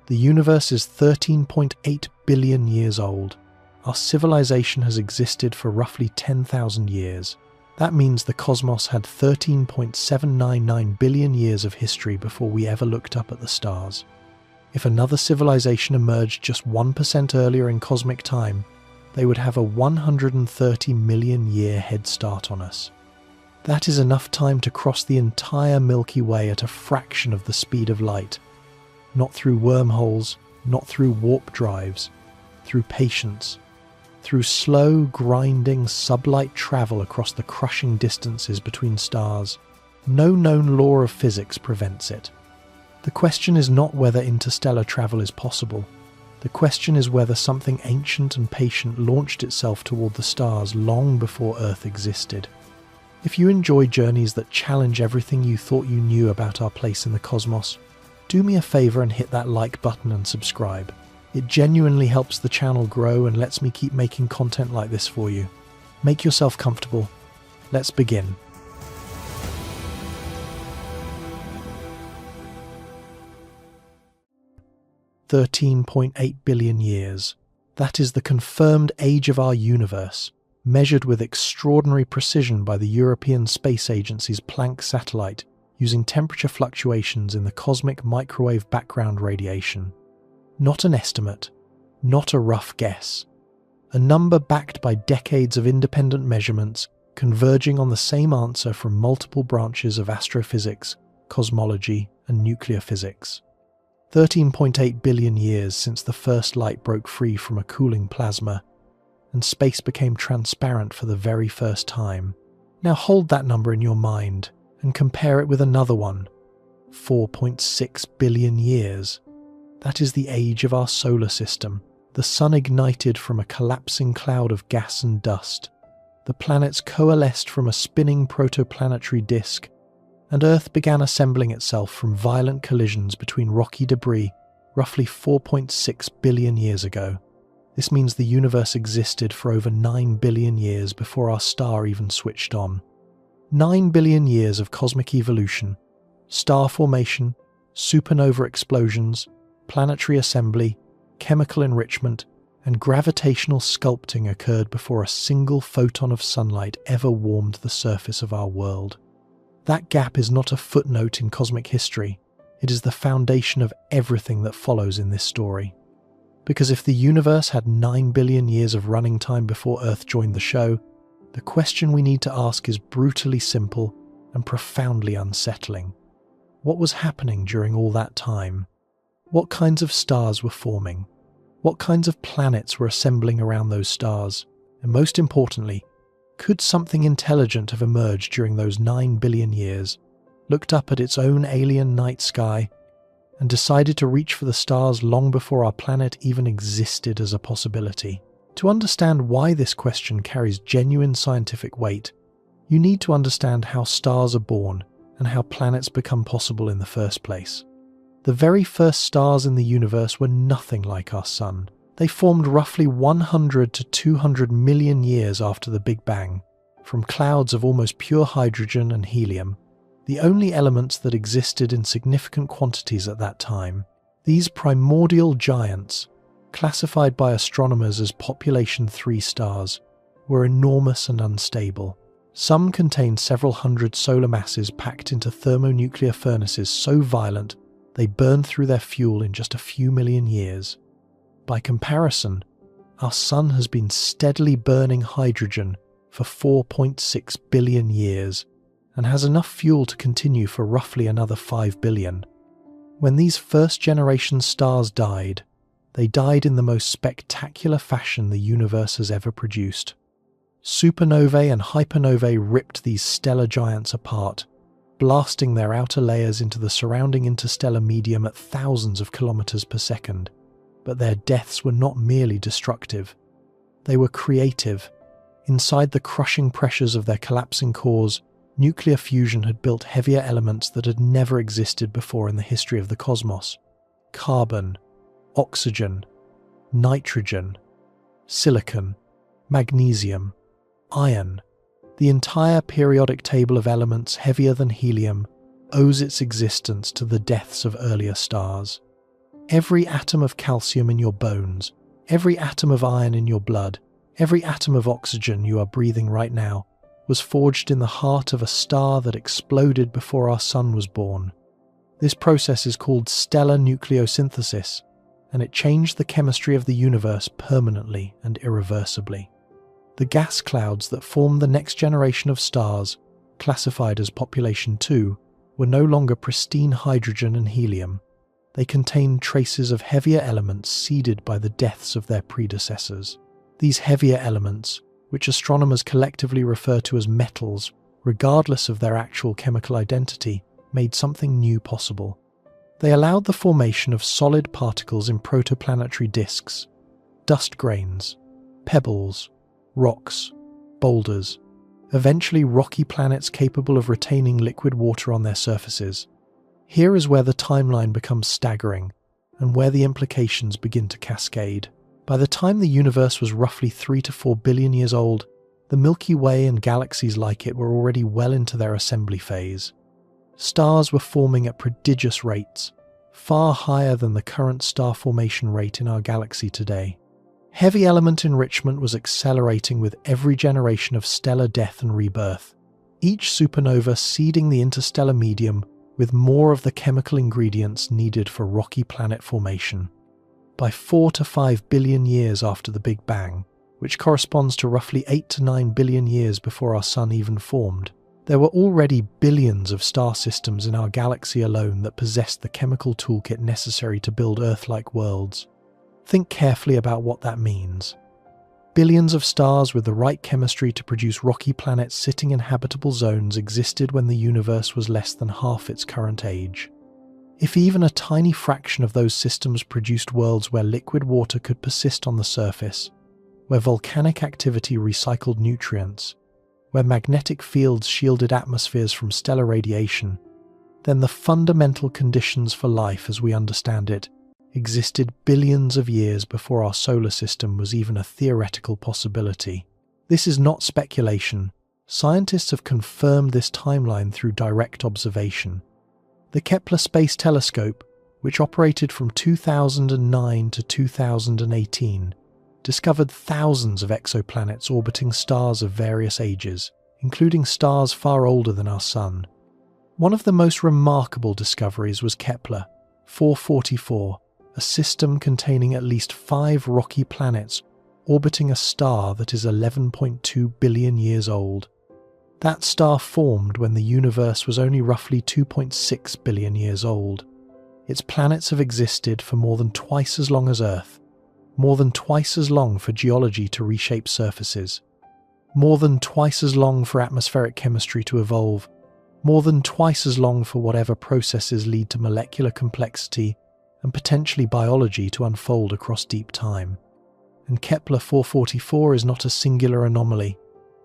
The universe is 13.8 billion years old. Our civilization has existed for roughly 10,000 years. That means the cosmos had 13.799 billion years of history before we ever looked up at the stars. If another civilization emerged just 1% earlier in cosmic time, they would have a 130 million year head start on us. That is enough time to cross the entire Milky Way at a fraction of the speed of light. Not through wormholes, not through warp drives, through patience, through slow, grinding, sublight travel across the crushing distances between stars. No known law of physics prevents it. The question is not whether interstellar travel is possible. The question is whether something ancient and patient launched itself toward the stars long before Earth existed. If you enjoy journeys that challenge everything you thought you knew about our place in the cosmos, do me a favor and hit that like button and subscribe. It genuinely helps the channel grow and lets me keep making content like this for you. Make yourself comfortable. Let's begin. $13.8 billion years. That is the confirmed age of our universe, measured with extraordinary precision by the European Space Agency's Planck satellite using temperature fluctuations in the cosmic microwave background radiation. Not an estimate, not a rough guess. A number backed by decades of independent measurements converging on the same answer from multiple branches of astrophysics, cosmology, and nuclear physics. 13.8 billion years since the first light broke free from a cooling plasma, and space became transparent for the very first time. Now hold that number in your mind and compare it with another one, 4.6 billion years. That is the age of our solar system. The sun ignited from a collapsing cloud of gas and dust. The planets coalesced from a spinning protoplanetary disk, and Earth began assembling itself from violent collisions between rocky debris roughly 4.6 billion years ago. This means the universe existed for over 9 billion years before our star even switched on. 9 billion years of cosmic evolution, star formation, supernova explosions, planetary assembly, chemical enrichment, and gravitational sculpting occurred before a single photon of sunlight ever warmed the surface of our world. That gap is not a footnote in cosmic history, it is the foundation of everything that follows in this story. Because if the universe had 9 billion years of running time before Earth joined the show, the question we need to ask is brutally simple and profoundly unsettling. What was happening during all that time? What kinds of stars were forming? What kinds of planets were assembling around those stars? And most importantly, could something intelligent have emerged during those 9 billion years, looked up at its own alien night sky, and decided to reach for the stars long before our planet even existed as a possibility? To understand why this question carries genuine scientific weight, you need to understand how stars are born and how planets become possible in the first place. The very first stars in the universe were nothing like our Sun. They formed roughly 100 to 200 million years after the Big Bang, from clouds of almost pure hydrogen and helium, the only elements that existed in significant quantities at that time. These primordial giants, classified by astronomers as population 3 stars, were enormous and unstable. Some contained several hundred solar masses packed into thermonuclear furnaces so violent they burned through their fuel in just a few million years. By comparison, our Sun has been steadily burning hydrogen for 4.6 billion years and has enough fuel to continue for roughly another 5 billion. When these first-generation stars died, they died in the most spectacular fashion the universe has ever produced. Supernovae and hypernovae ripped these stellar giants apart, blasting their outer layers into the surrounding interstellar medium at thousands of kilometers per second. But their deaths were not merely destructive. They were creative. Inside the crushing pressures of their collapsing cores, nuclear fusion had built heavier elements that had never existed before in the history of the cosmos. Carbon, oxygen, nitrogen, silicon, magnesium, iron. The entire periodic table of elements heavier than helium owes its existence to the deaths of earlier stars. Every atom of calcium in your bones, every atom of iron in your blood, every atom of oxygen you are breathing right now was forged in the heart of a star that exploded before our sun was born. This process is called stellar nucleosynthesis, and it changed the chemistry of the universe permanently and irreversibly. The gas clouds that formed the next generation of stars, classified as population 2, were no longer pristine hydrogen and helium. They contained traces of heavier elements seeded by the deaths of their predecessors. These heavier elements, which astronomers collectively refer to as metals, regardless of their actual chemical identity, made something new possible. They allowed the formation of solid particles in protoplanetary disks, dust grains, pebbles, rocks, boulders, eventually rocky planets capable of retaining liquid water on their surfaces. Here is where the timeline becomes staggering, and where the implications begin to cascade. By the time the universe was roughly 3 to 4 billion years old, the Milky Way and galaxies like it were already well into their assembly phase. Stars were forming at prodigious rates, far higher than the current star formation rate in our galaxy today. Heavy element enrichment was accelerating with every generation of stellar death and rebirth, each supernova seeding the interstellar medium with more of the chemical ingredients needed for rocky planet formation. By 4 to 5 billion years after the Big Bang, which corresponds to roughly 8 to 9 billion years before our Sun even formed, there were already billions of star systems in our galaxy alone that possessed the chemical toolkit necessary to build Earth-like worlds. Think carefully about what that means. Billions of stars with the right chemistry to produce rocky planets sitting in habitable zones existed when the universe was less than half its current age. If even a tiny fraction of those systems produced worlds where liquid water could persist on the surface, where volcanic activity recycled nutrients, where magnetic fields shielded atmospheres from stellar radiation, then the fundamental conditions for life as we understand it existed billions of years before our solar system was even a theoretical possibility. This is not speculation. Scientists have confirmed this timeline through direct observation. The Kepler Space Telescope, which operated from 2009 to 2018, discovered thousands of exoplanets orbiting stars of various ages, including stars far older than our Sun. One of the most remarkable discoveries was Kepler 444, a system containing at least 5 rocky planets orbiting a star that is 11.2 billion years old. That star formed when the universe was only roughly 2.6 billion years old. Its planets have existed for more than twice as long as Earth, more than twice as long for geology to reshape surfaces, more than twice as long for atmospheric chemistry to evolve, more than twice as long for whatever processes lead to molecular complexity and potentially biology to unfold across deep time. And Kepler 444 is not a singular anomaly.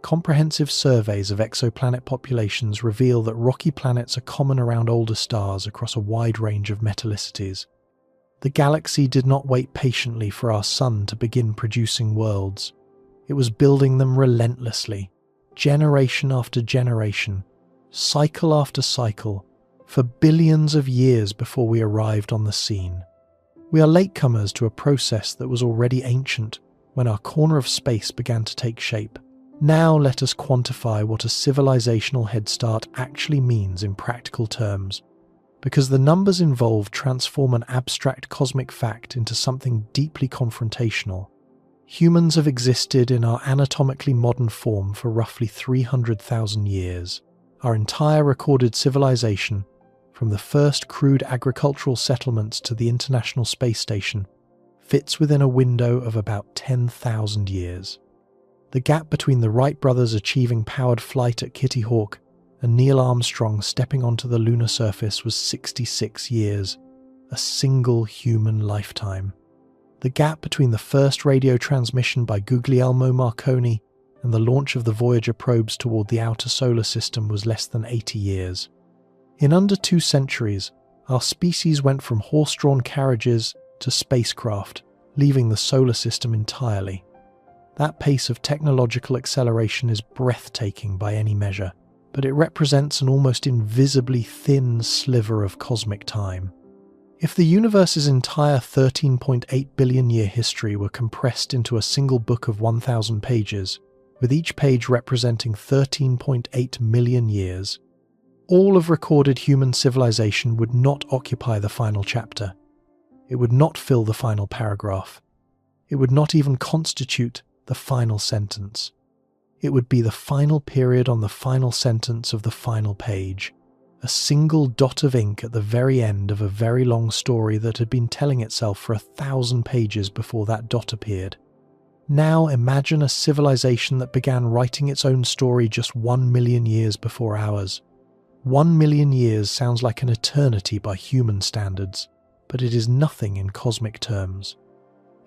Comprehensive surveys of exoplanet populations reveal that rocky planets are common around older stars across a wide range of metallicities. The galaxy did not wait patiently for our Sun to begin producing worlds. It was building them relentlessly, generation after generation, cycle after cycle, for billions of years before we arrived on the scene. We are latecomers to a process that was already ancient when our corner of space began to take shape. Now let us quantify what a civilizational head start actually means in practical terms, because the numbers involved transform an abstract cosmic fact into something deeply confrontational. Humans have existed in our anatomically modern form for roughly 300,000 years. Our entire recorded civilization, from the first crude agricultural settlements to the International Space Station, fits within a window of about 10,000 years. The gap between the Wright brothers achieving powered flight at Kitty Hawk and Neil Armstrong stepping onto the lunar surface was 66 years, a single human lifetime. The gap between the first radio transmission by Guglielmo Marconi and the launch of the Voyager probes toward the outer solar system was less than 80 years. In under 2 centuries, our species went from horse-drawn carriages to spacecraft, leaving the solar system entirely. That pace of technological acceleration is breathtaking by any measure, but it represents an almost invisibly thin sliver of cosmic time. If the universe's entire 13.8 billion year history were compressed into a single book of 1,000 pages, with each page representing 13.8 million years, all of recorded human civilization would not occupy the final chapter. It would not fill the final paragraph. It would not even constitute the final sentence. It would be the final period on the final sentence of the final page, a single dot of ink at the very end of a very long story that had been telling itself for 1,000 pages before that dot appeared. Now imagine a civilization that began writing its own story just 1 million years before ours. 1 million years sounds like an eternity by human standards, but it is nothing in cosmic terms.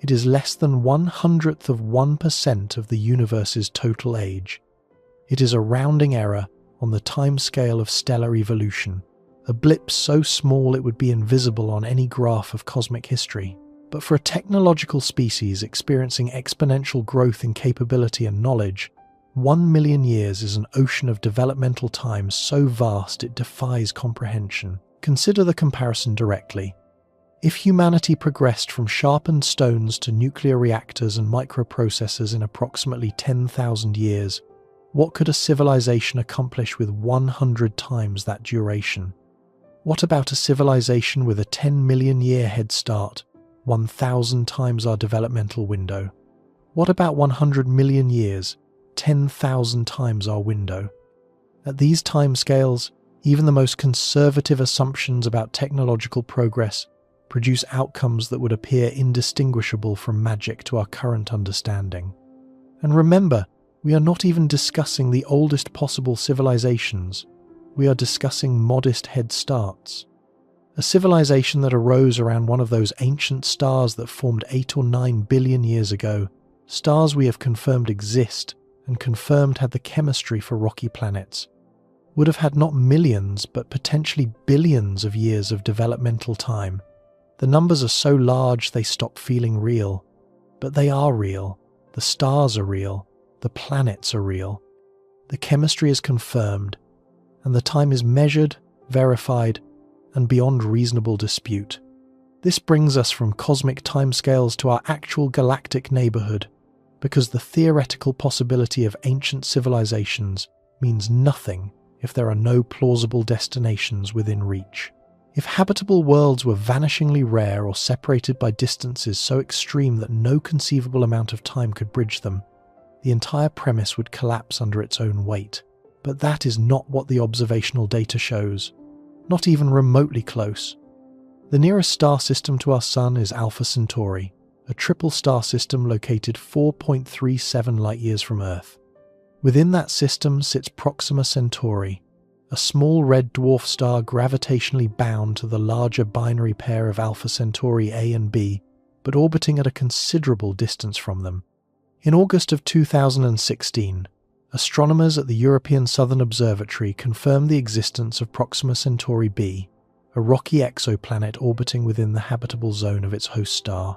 It is less than 1/100th of 1% of the universe's total age. It is a rounding error on the timescale of stellar evolution, a blip so small it would be invisible on any graph of cosmic history. But for a technological species experiencing exponential growth in capability and knowledge, 1 million years is an ocean of developmental time so vast it defies comprehension. Consider the comparison directly. If humanity progressed from sharpened stones to nuclear reactors and microprocessors in approximately 10,000 years, what could a civilization accomplish with 100 times that duration? What about a civilization with a 10 million year head start, 1,000 times our developmental window? What about 100 million years, 10,000 times our window? At these timescales, even the most conservative assumptions about technological progress produce outcomes that would appear indistinguishable from magic to our current understanding. And remember, we are not even discussing the oldest possible civilizations. We are discussing modest head starts. A civilization that arose around one of those ancient stars that formed 8 or 9 billion years ago, stars we have confirmed exist and confirmed had the chemistry for rocky planets, would have had not millions but potentially billions of years of developmental time. The numbers are so large they stop feeling real. But they are real. The stars are real. The planets are real. The chemistry is confirmed, and the time is measured, verified, and beyond reasonable dispute. This brings us from cosmic timescales to our actual galactic neighborhood, because the theoretical possibility of ancient civilizations means nothing if there are no plausible destinations within reach. If habitable worlds were vanishingly rare or separated by distances so extreme that no conceivable amount of time could bridge them, the entire premise would collapse under its own weight. But that is not what the observational data shows, not even remotely close. The nearest star system to our Sun is Alpha Centauri, a triple star system located 4.37 light-years from Earth. Within that system sits Proxima Centauri, a small red dwarf star gravitationally bound to the larger binary pair of Alpha Centauri A and B, but orbiting at a considerable distance from them. In August of 2016, astronomers at the European Southern Observatory confirmed the existence of Proxima Centauri b, a rocky exoplanet orbiting within the habitable zone of its host star.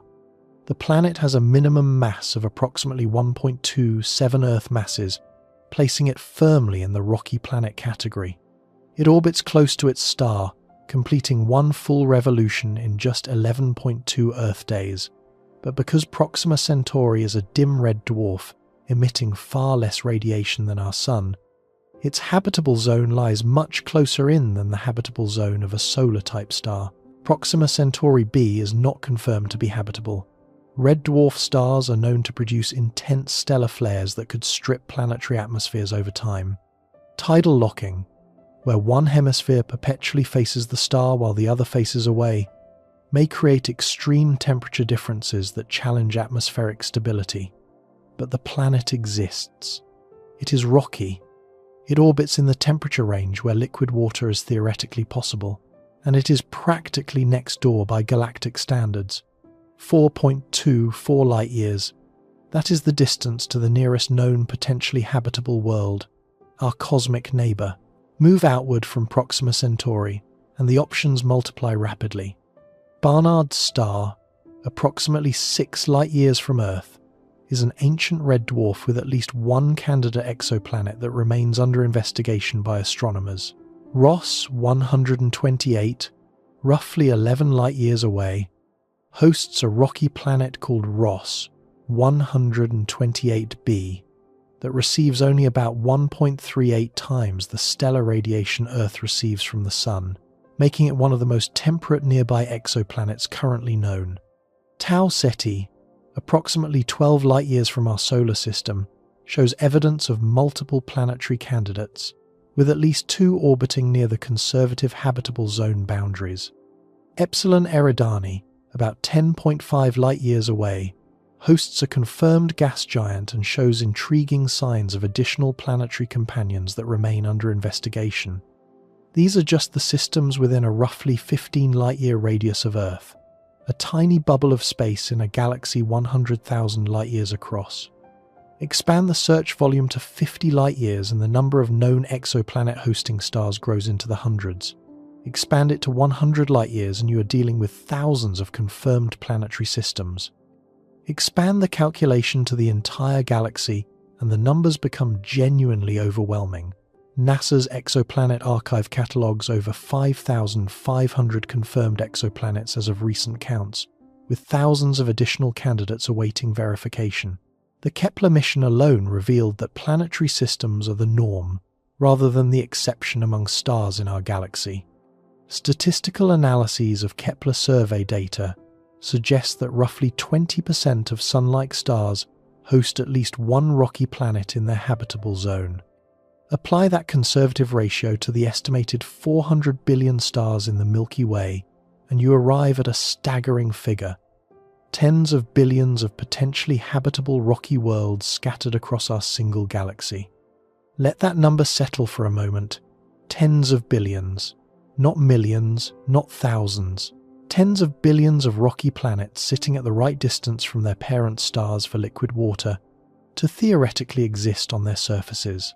The planet has a minimum mass of approximately 1.27 Earth masses, placing it firmly in the rocky planet category. It orbits close to its star, completing one full revolution in just 11.2 Earth days. But because Proxima Centauri is a dim red dwarf, emitting far less radiation than our Sun, its habitable zone lies much closer in than the habitable zone of a solar-type star. Proxima Centauri b is not confirmed to be habitable. Red dwarf stars are known to produce intense stellar flares that could strip planetary atmospheres over time. Tidal locking, where one hemisphere perpetually faces the star while the other faces away, may create extreme temperature differences that challenge atmospheric stability. But the planet exists. It is rocky. It orbits in the temperature range where liquid water is theoretically possible, and it is practically next door by galactic standards. 4.24 light-years. That is the distance to the nearest known potentially habitable world, our cosmic neighbour. Move outward from Proxima Centauri, and the options multiply rapidly. Barnard's star, approximately 6 light-years from Earth, is an ancient red dwarf with at least one candidate exoplanet that remains under investigation by astronomers. Ross 128, roughly 11 light-years away, hosts a rocky planet called Ross 128b that receives only about 1.38 times the stellar radiation Earth receives from the Sun, making it one of the most temperate nearby exoplanets currently known. Tau Ceti, approximately 12 light-years from our solar system, shows evidence of multiple planetary candidates, with at least 2 orbiting near the conservative habitable zone boundaries. Epsilon Eridani, about 10.5 light-years away, hosts a confirmed gas giant and shows intriguing signs of additional planetary companions that remain under investigation. These are just the systems within a roughly 15 light-year radius of Earth, a tiny bubble of space in a galaxy 100,000 light-years across. Expand the search volume to 50 light-years and the number of known exoplanet-hosting stars grows into the hundreds. Expand it to 100 light-years and you are dealing with thousands of confirmed planetary systems. Expand the calculation to the entire galaxy and the numbers become genuinely overwhelming. NASA's Exoplanet Archive catalogues over 5,500 confirmed exoplanets as of recent counts, with thousands of additional candidates awaiting verification. The Kepler mission alone revealed that planetary systems are the norm, rather than the exception among stars in our galaxy. Statistical analyses of Kepler survey data suggest that roughly 20% of Sun-like stars host at least one rocky planet in their habitable zone. Apply that conservative ratio to the estimated 400 billion stars in the Milky Way, and you arrive at a staggering figure. Tens of billions of potentially habitable rocky worlds scattered across our single galaxy. Let that number settle for a moment. Tens of billions. Not millions, not thousands. Tens of billions of rocky planets sitting at the right distance from their parent stars for liquid water to theoretically exist on their surfaces.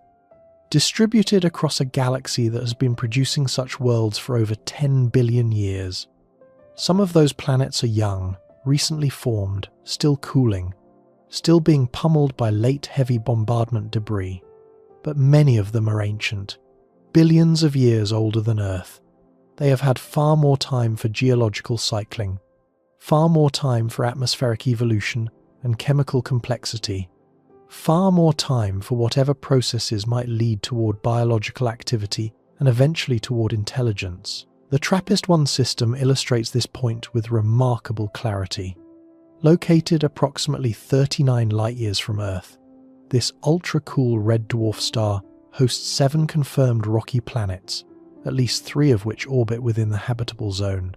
Distributed across a galaxy that has been producing such worlds for over 10 billion years. Some of those planets are young, recently formed, still cooling, still being pummeled by late heavy bombardment debris. But many of them are ancient, billions of years older than Earth. They have had far more time for geological cycling, far more time for atmospheric evolution and chemical complexity, far more time for whatever processes might lead toward biological activity and eventually toward intelligence. The TRAPPIST-1 system illustrates this point with remarkable clarity. Located approximately 39 light-years from Earth, this ultra-cool red dwarf star hosts 7 confirmed rocky planets, at least 3 of which orbit within the habitable zone.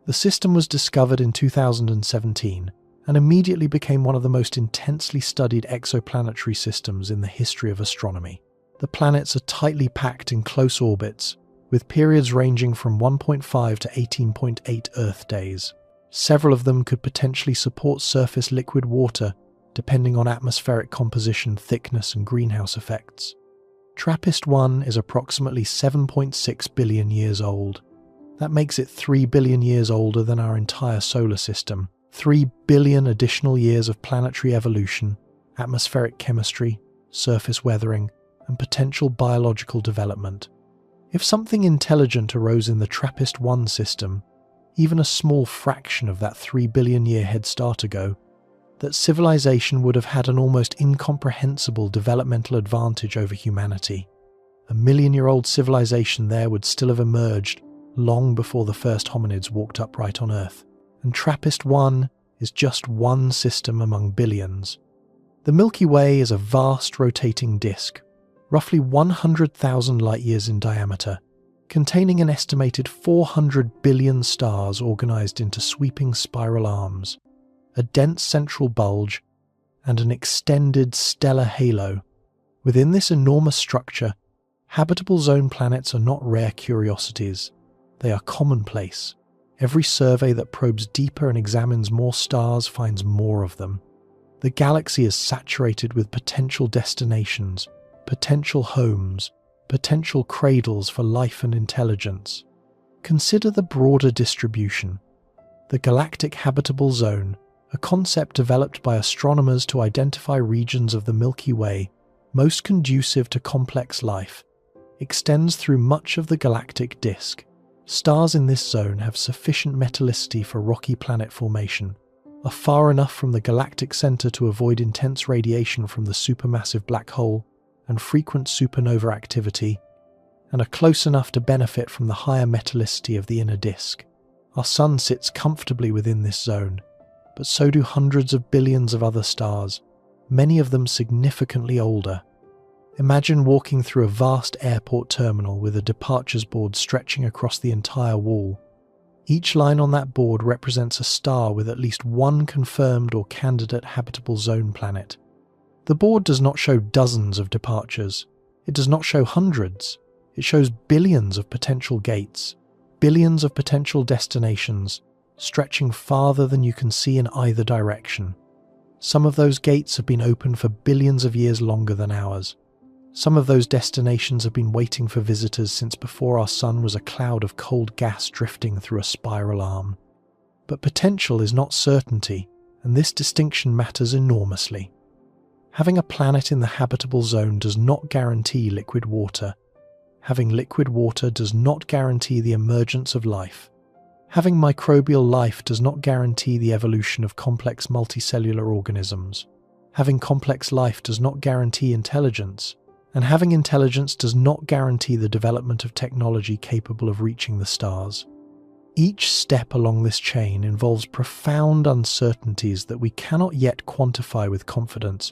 The system was discovered in 2017 and immediately became one of the most intensely studied exoplanetary systems in the history of astronomy. The planets are tightly packed in close orbits, with periods ranging from 1.5 to 18.8 Earth days. Several of them could potentially support surface liquid water, depending on atmospheric composition, thickness, and greenhouse effects. TRAPPIST-1 is approximately 7.6 billion years old. That makes it 3 billion years older than our entire solar system. 3 billion additional years of planetary evolution, atmospheric chemistry, surface weathering, and potential biological development. If something intelligent arose in the TRAPPIST-1 system, even a small fraction of that 3 billion year head start ago, that civilization would have had an almost incomprehensible developmental advantage over humanity. A million-year-old civilization there would still have emerged long before the first hominids walked upright on Earth. And TRAPPIST-1 is just one system among billions. The Milky Way is a vast rotating disk, roughly 100,000 light-years in diameter, containing an estimated 400 billion stars organized into sweeping spiral arms, a dense central bulge, and an extended stellar halo. Within this enormous structure, habitable zone planets are not rare curiosities. They are commonplace. Every survey that probes deeper and examines more stars finds more of them. The galaxy is saturated with potential destinations, potential homes, potential cradles for life and intelligence. Consider the broader distribution. The galactic habitable zone, a concept developed by astronomers to identify regions of the Milky Way most conducive to complex life, extends through much of the galactic disk. Stars in this zone have sufficient metallicity for rocky planet formation, are far enough from the galactic center to avoid intense radiation from the supermassive black hole and frequent supernova activity, and are close enough to benefit from the higher metallicity of the inner disk. Our Sun sits comfortably within this zone, but so do hundreds of billions of other stars, many of them significantly older. Imagine walking through a vast airport terminal with a departures board stretching across the entire wall. Each line on that board represents a star with at least one confirmed or candidate habitable zone planet. The board does not show dozens of departures. It does not show hundreds. It shows billions of potential gates, billions of potential destinations, stretching farther than you can see in either direction. Some of those gates have been open for billions of years longer than ours. Some of those destinations have been waiting for visitors since before our Sun was a cloud of cold gas drifting through a spiral arm. But potential is not certainty, and this distinction matters enormously. Having a planet in the habitable zone does not guarantee liquid water. Having liquid water does not guarantee the emergence of life. Having microbial life does not guarantee the evolution of complex multicellular organisms. Having complex life does not guarantee intelligence. And having intelligence does not guarantee the development of technology capable of reaching the stars. Each step along this chain involves profound uncertainties that we cannot yet quantify with confidence,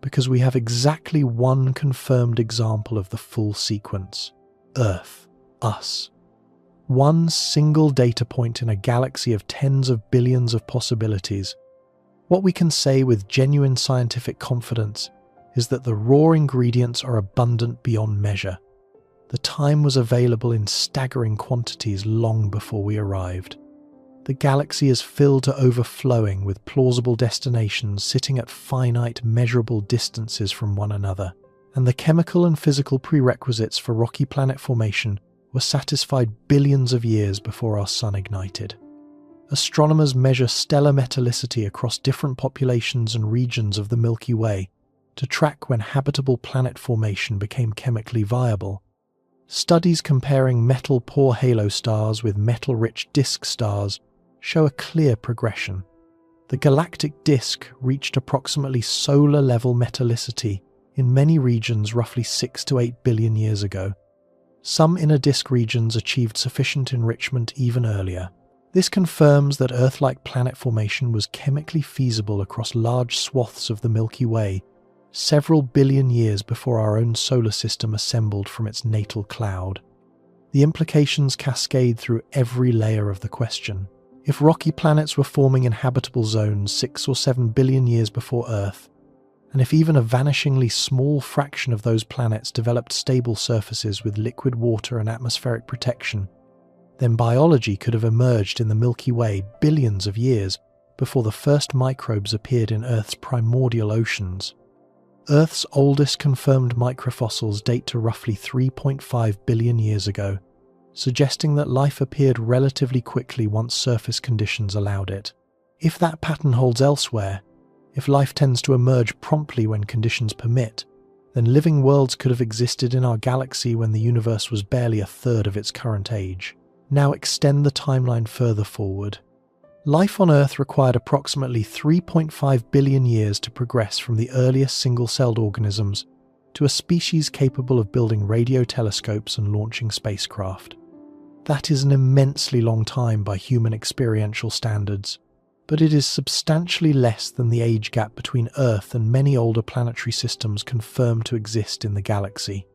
because we have exactly one confirmed example of the full sequence: Earth, us. One single data point in a galaxy of tens of billions of possibilities. What we can say with genuine scientific confidence is that the raw ingredients are abundant beyond measure. The time was available in staggering quantities long before we arrived. The galaxy is filled to overflowing with plausible destinations sitting at finite, measurable distances from one another, and the chemical and physical prerequisites for rocky planet formation were satisfied billions of years before our Sun ignited. Astronomers measure stellar metallicity across different populations and regions of the Milky Way to track when habitable planet formation became chemically viable. Studies comparing metal-poor halo stars with metal-rich disk stars show a clear progression. The galactic disk reached approximately solar-level metallicity in many regions roughly 6 to 8 billion years ago. Some inner disk regions achieved sufficient enrichment even earlier. This confirms that Earth-like planet formation was chemically feasible across large swaths of the Milky Way several billion years before our own solar system assembled from its natal cloud. The implications cascade through every layer of the question. If rocky planets were forming in habitable zones 6 or 7 billion years before Earth, and if even a vanishingly small fraction of those planets developed stable surfaces with liquid water and atmospheric protection, then biology could have emerged in the Milky Way billions of years before the first microbes appeared in Earth's primordial oceans. Earth's oldest confirmed microfossils date to roughly 3.5 billion years ago, suggesting that life appeared relatively quickly once surface conditions allowed it. If that pattern holds elsewhere, if life tends to emerge promptly when conditions permit, then living worlds could have existed in our galaxy when the universe was barely a third of its current age. Now extend the timeline further forward. Life on Earth required approximately 3.5 billion years to progress from the earliest single-celled organisms to a species capable of building radio telescopes and launching spacecraft. That is an immensely long time by human experiential standards, but it is substantially less than the age gap between Earth and many older planetary systems confirmed to exist in the galaxy.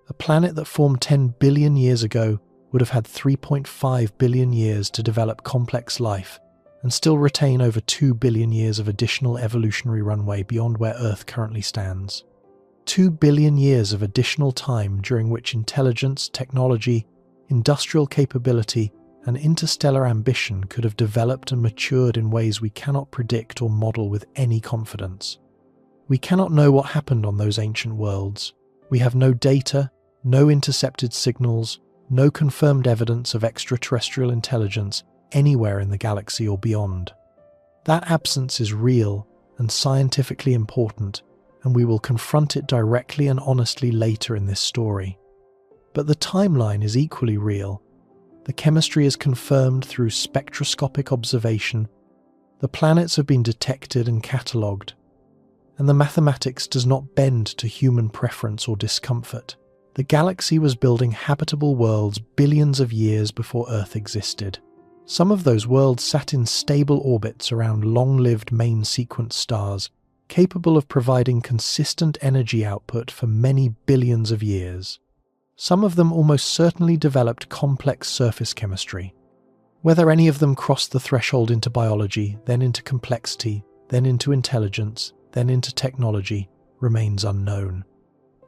A planet that formed 10 billion years ago would have had 3.5 billion years to develop complex life, and still retain over 2 billion years of additional evolutionary runway beyond where Earth currently stands. 2 billion years of additional time during which intelligence, technology, industrial capability, and interstellar ambition could have developed and matured in ways we cannot predict or model with any confidence. We cannot know what happened on those ancient worlds. We have no data, no intercepted signals, no confirmed evidence of extraterrestrial intelligence anywhere in the galaxy or beyond. That absence is real and scientifically important, and we will confront it directly and honestly later in this story. But the timeline is equally real. The chemistry is confirmed through spectroscopic observation. The planets have been detected and catalogued. And the mathematics does not bend to human preference or discomfort. The galaxy was building habitable worlds billions of years before Earth existed. Some of those worlds sat in stable orbits around long-lived main sequence stars, capable of providing consistent energy output for many billions of years. Some of them almost certainly developed complex surface chemistry. Whether any of them crossed the threshold into biology, then into complexity, then into intelligence, then into technology, remains unknown.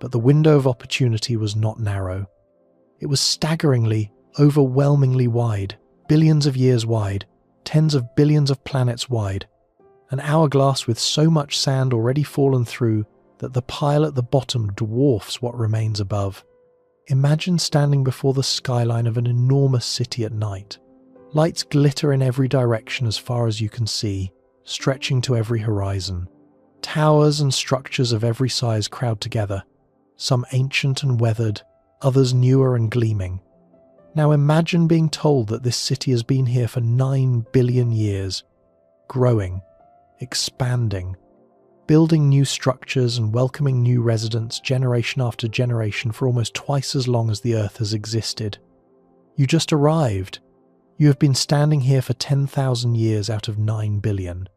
But the window of opportunity was not narrow. It was staggeringly, overwhelmingly wide, billions of years wide, tens of billions of planets wide, an hourglass with so much sand already fallen through that the pile at the bottom dwarfs what remains above. Imagine standing before the skyline of an enormous city at night. Lights glitter in every direction as far as you can see, stretching to every horizon. Towers and structures of every size crowd together, some ancient and weathered, others newer and gleaming. Now imagine being told that this city has been here for 9 billion years, growing, expanding, building new structures and welcoming new residents generation after generation for almost twice as long as the Earth has existed. You just arrived. You have been standing here for 10,000 years out of 9 billion.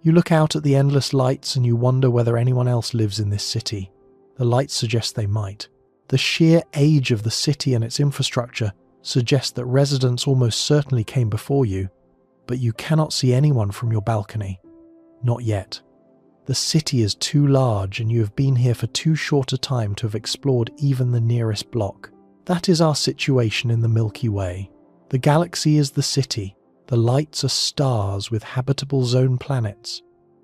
You look out at the endless lights and you wonder whether anyone else lives in this city. The lights suggest they might. The sheer age of the city and its infrastructure suggests that residents almost certainly came before you, but you cannot see anyone from your balcony. Not yet. The city is too large and you have been here for too short a time to have explored even the nearest block. That is our situation in the Milky Way. The galaxy is the city. The lights are stars with habitable zone planets.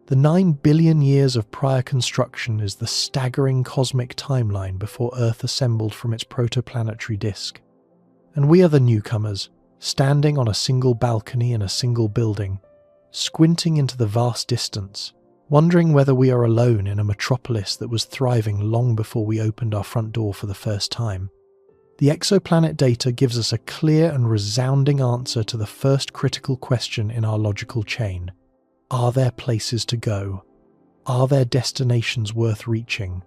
The 9 billion years of prior construction is the staggering cosmic timeline before Earth assembled from its protoplanetary disk. And we are the newcomers, standing on a single balcony in a single building, squinting into the vast distance, wondering whether we are alone in a metropolis that was thriving long before we opened our front door for the first time. The exoplanet data gives us a clear and resounding answer to the first critical question in our logical chain. Are there places to go? Are there destinations worth reaching?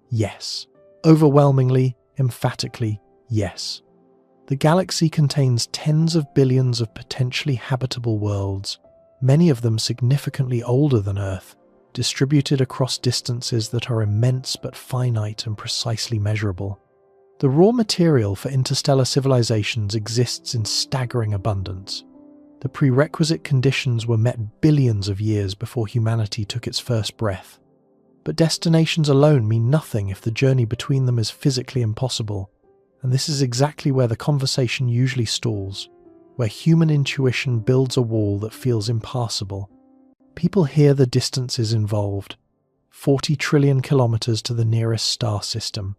Yes. Overwhelmingly, emphatically, yes. The galaxy contains tens of billions of potentially habitable worlds, many of them significantly older than Earth, distributed across distances that are immense but finite and precisely measurable. The raw material for interstellar civilizations exists in staggering abundance. The prerequisite conditions were met billions of years before humanity took its first breath. But destinations alone mean nothing if the journey between them is physically impossible, and this is exactly where the conversation usually stalls, where human intuition builds a wall that feels impassable. People hear the distances involved, 40 trillion kilometers to the nearest star system.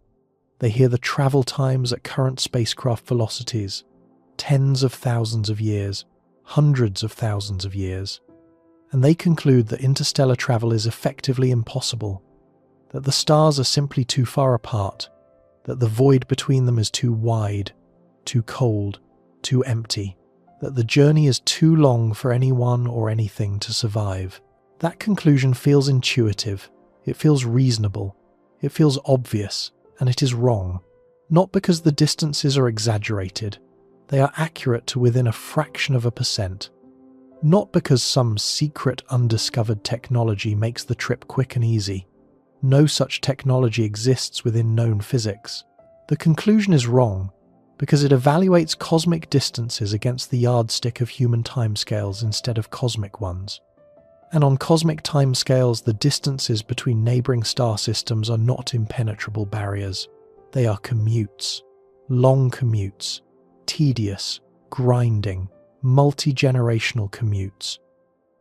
They hear the travel times at current spacecraft velocities, tens of thousands of years, hundreds of thousands of years, and they conclude that interstellar travel is effectively impossible, that the stars are simply too far apart, that the void between them is too wide, too cold, too empty, that the journey is too long for anyone or anything to survive. That conclusion feels intuitive, it feels reasonable, it feels obvious, and it is wrong. Not because the distances are exaggerated, they are accurate to within a fraction of a percent. Not because some secret undiscovered technology makes the trip quick and easy. No such technology exists within known physics. The conclusion is wrong because it evaluates cosmic distances against the yardstick of human timescales instead of cosmic ones. And on cosmic timescales, the distances between neighbouring star systems are not impenetrable barriers. They are commutes, long commutes, tedious, grinding, multi-generational commutes.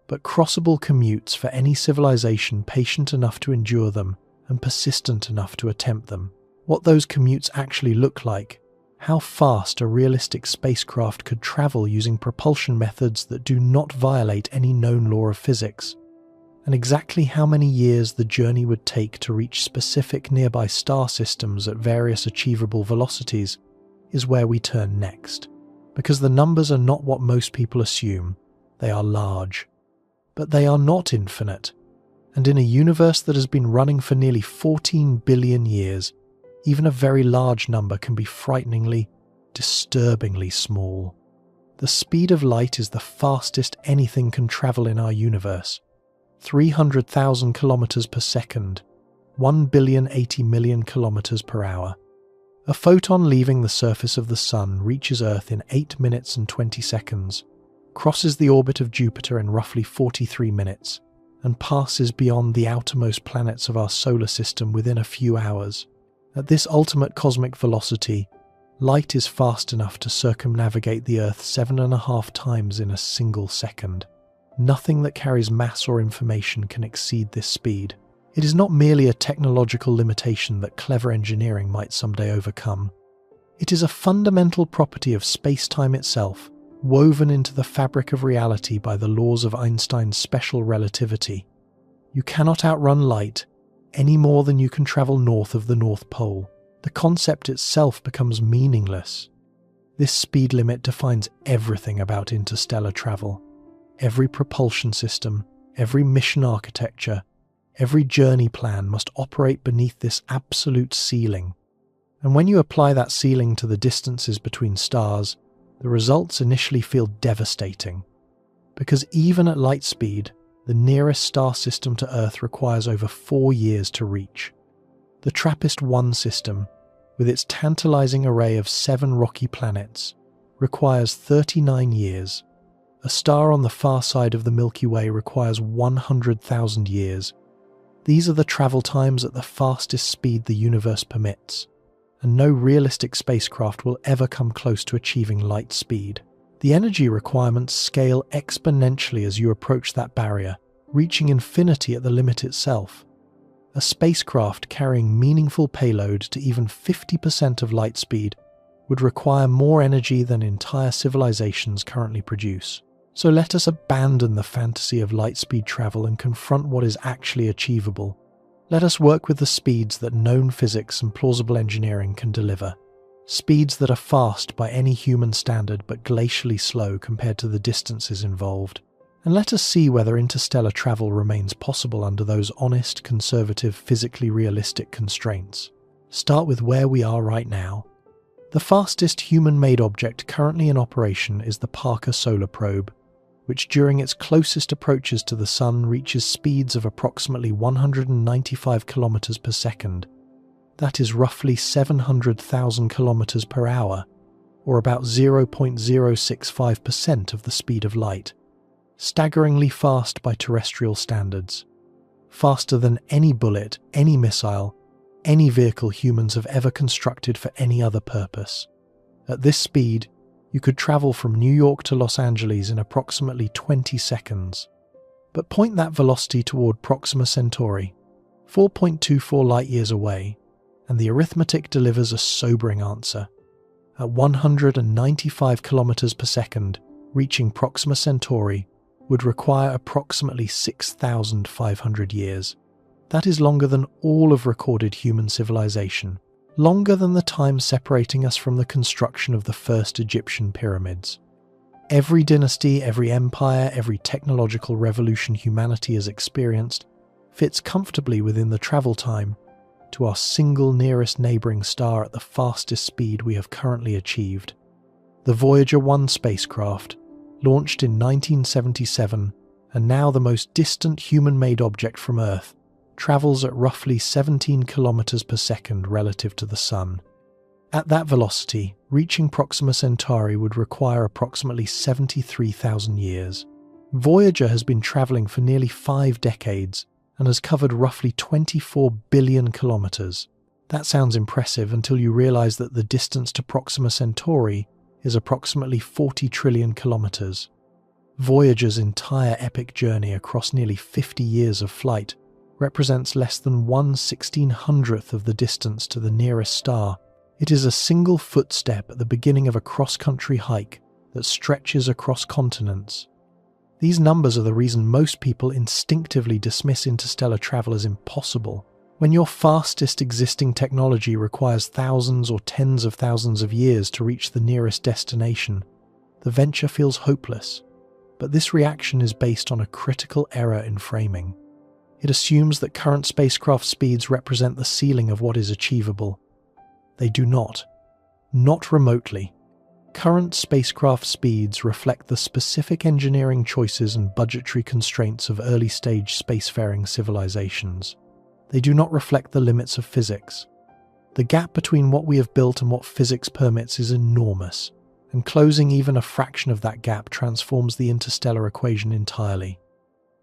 But crossable commutes for any civilization patient enough to endure them and persistent enough to attempt them. What those commutes actually look like, how fast a realistic spacecraft could travel using propulsion methods that do not violate any known law of physics, and exactly how many years the journey would take to reach specific nearby star systems at various achievable velocities is where we turn next. because the numbers are not what most people assume. They are large. But they are not infinite. And in a universe that has been running for nearly 14 billion years, even a very large number can be frighteningly, disturbingly small. The speed of light is the fastest anything can travel in our universe. 300,000 kilometers per second, 1,080,000,000 kilometers per hour. A photon leaving the surface of the Sun reaches Earth in 8 minutes and 20 seconds, crosses the orbit of Jupiter in roughly 43 minutes, and passes beyond the outermost planets of our solar system within a few hours. At this ultimate cosmic velocity, light is fast enough to circumnavigate the Earth 7.5 times in a single second. Nothing that carries mass or information can exceed this speed. It is not merely a technological limitation that clever engineering might someday overcome. It is a fundamental property of space-time itself, woven into the fabric of reality by the laws of Einstein's special relativity. You cannot outrun light any more than you can travel north of the North Pole. The concept itself becomes meaningless. This speed limit defines everything about interstellar travel. Every propulsion system, every mission architecture, every journey plan must operate beneath this absolute ceiling. And when you apply that ceiling to the distances between stars, the results initially feel devastating. Because even at light speed, the nearest star system to Earth requires over 4 years to reach. The TRAPPIST-1 system, with its tantalizing array of 7 rocky planets, requires 39 years. A star on the far side of the Milky Way requires 100,000 years. These are the travel times at the fastest speed the universe permits, and no realistic spacecraft will ever come close to achieving light speed. The energy requirements scale exponentially as you approach that barrier, reaching infinity at the limit itself. A spacecraft carrying meaningful payload to even 50% of light speed would require more energy than entire civilizations currently produce. So let us abandon the fantasy of light speed travel and confront what is actually achievable. Let us work with the speeds that known physics and plausible engineering can deliver. Speeds that are fast by any human standard but glacially slow compared to the distances involved. And let us see whether interstellar travel remains possible under those honest, conservative, physically realistic constraints. Start with where we are right now. The fastest human-made object currently in operation is the Parker Solar Probe, which during its closest approaches to the Sun reaches speeds of approximately 195 kilometers per second. That is roughly 700,000 kilometers per hour, or about 0.065% of the speed of light. Staggeringly fast by terrestrial standards. Faster than any bullet, any missile, any vehicle humans have ever constructed for any other purpose. At this speed, you could travel from New York to Los Angeles in approximately 20 seconds. But point that velocity toward Proxima Centauri, 4.24 light-years away, and the arithmetic delivers a sobering answer. At 195 kilometers per second, reaching Proxima Centauri would require approximately 6,500 years. That is longer than all of recorded human civilization, longer than the time separating us from the construction of the first Egyptian pyramids. Every dynasty, every empire, every technological revolution humanity has experienced fits comfortably within the travel time to our single nearest neighbouring star at the fastest speed we have currently achieved. The Voyager 1 spacecraft, launched in 1977 and now the most distant human-made object from Earth, travels at roughly 17 kilometers per second relative to the Sun. At that velocity, reaching Proxima Centauri would require approximately 73,000 years. Voyager has been travelling for nearly 5 decades and has covered roughly 24 billion kilometers. That sounds impressive until you realise that the distance to Proxima Centauri is approximately 40 trillion kilometers. Voyager's entire epic journey across nearly 50 years of flight represents less than 1/1600th of the distance to the nearest star. It is a single footstep at the beginning of a cross-country hike that stretches across continents. These numbers are the reason most people instinctively dismiss interstellar travel as impossible. When your fastest existing technology requires thousands or tens of thousands of years to reach the nearest destination, the venture feels hopeless. But this reaction is based on a critical error in framing. It assumes that current spacecraft speeds represent the ceiling of what is achievable. They do not. Not remotely. Current spacecraft speeds reflect the specific engineering choices and budgetary constraints of early-stage spacefaring civilizations. They do not reflect the limits of physics. The gap between what we have built and what physics permits is enormous, and closing even a fraction of that gap transforms the interstellar equation entirely.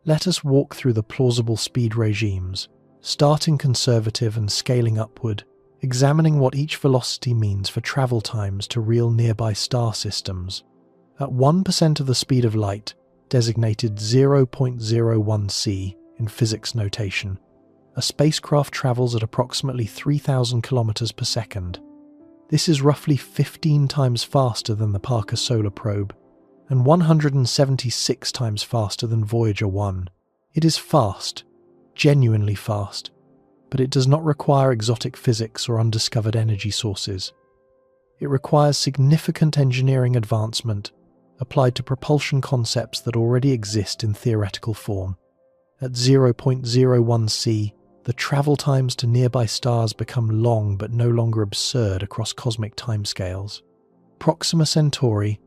Let us walk through the plausible speed regimes, starting conservative and scaling upward, examining what each velocity means for travel times to real nearby star systems. At 1% of the speed of light, designated 0.01 c in physics notation, a spacecraft travels at approximately 3,000 kilometers per second. This is roughly 15 times faster than the Parker Solar Probe, and 176 times faster than Voyager 1. It is fast, genuinely fast, but it does not require exotic physics or undiscovered energy sources. It requires significant engineering advancement applied to propulsion concepts that already exist in theoretical form. At 0.01 c, the travel times to nearby stars become long but no longer absurd across cosmic timescales. Proxima Centauri,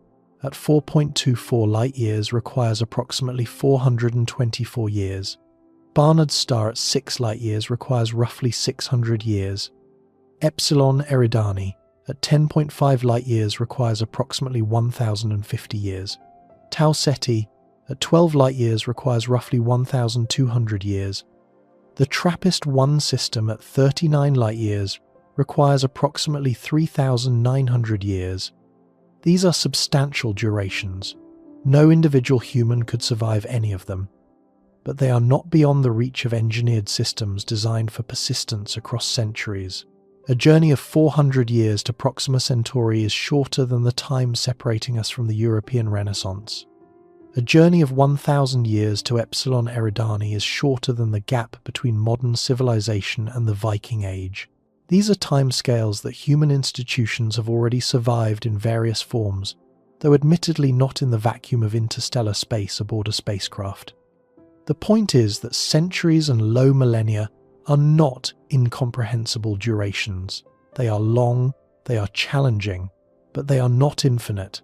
at 4.24 light-years, requires approximately 424 years. Barnard's star at 6 light-years requires roughly 600 years. Epsilon Eridani, at 10.5 light-years, requires approximately 1,050 years. Tau Ceti, at 12 light-years, requires roughly 1,200 years. The TRAPPIST-1 system at 39 light-years requires approximately 3,900 years. These are substantial durations. No individual human could survive any of them. But they are not beyond the reach of engineered systems designed for persistence across centuries. A journey of 400 years to Proxima Centauri is shorter than the time separating us from the European Renaissance. A journey of 1,000 years to Epsilon Eridani is shorter than the gap between modern civilization and the Viking Age. These are timescales that human institutions have already survived in various forms, though admittedly not in the vacuum of interstellar space aboard a spacecraft. The point is that centuries and low millennia are not incomprehensible durations. They are long, they are challenging, but they are not infinite.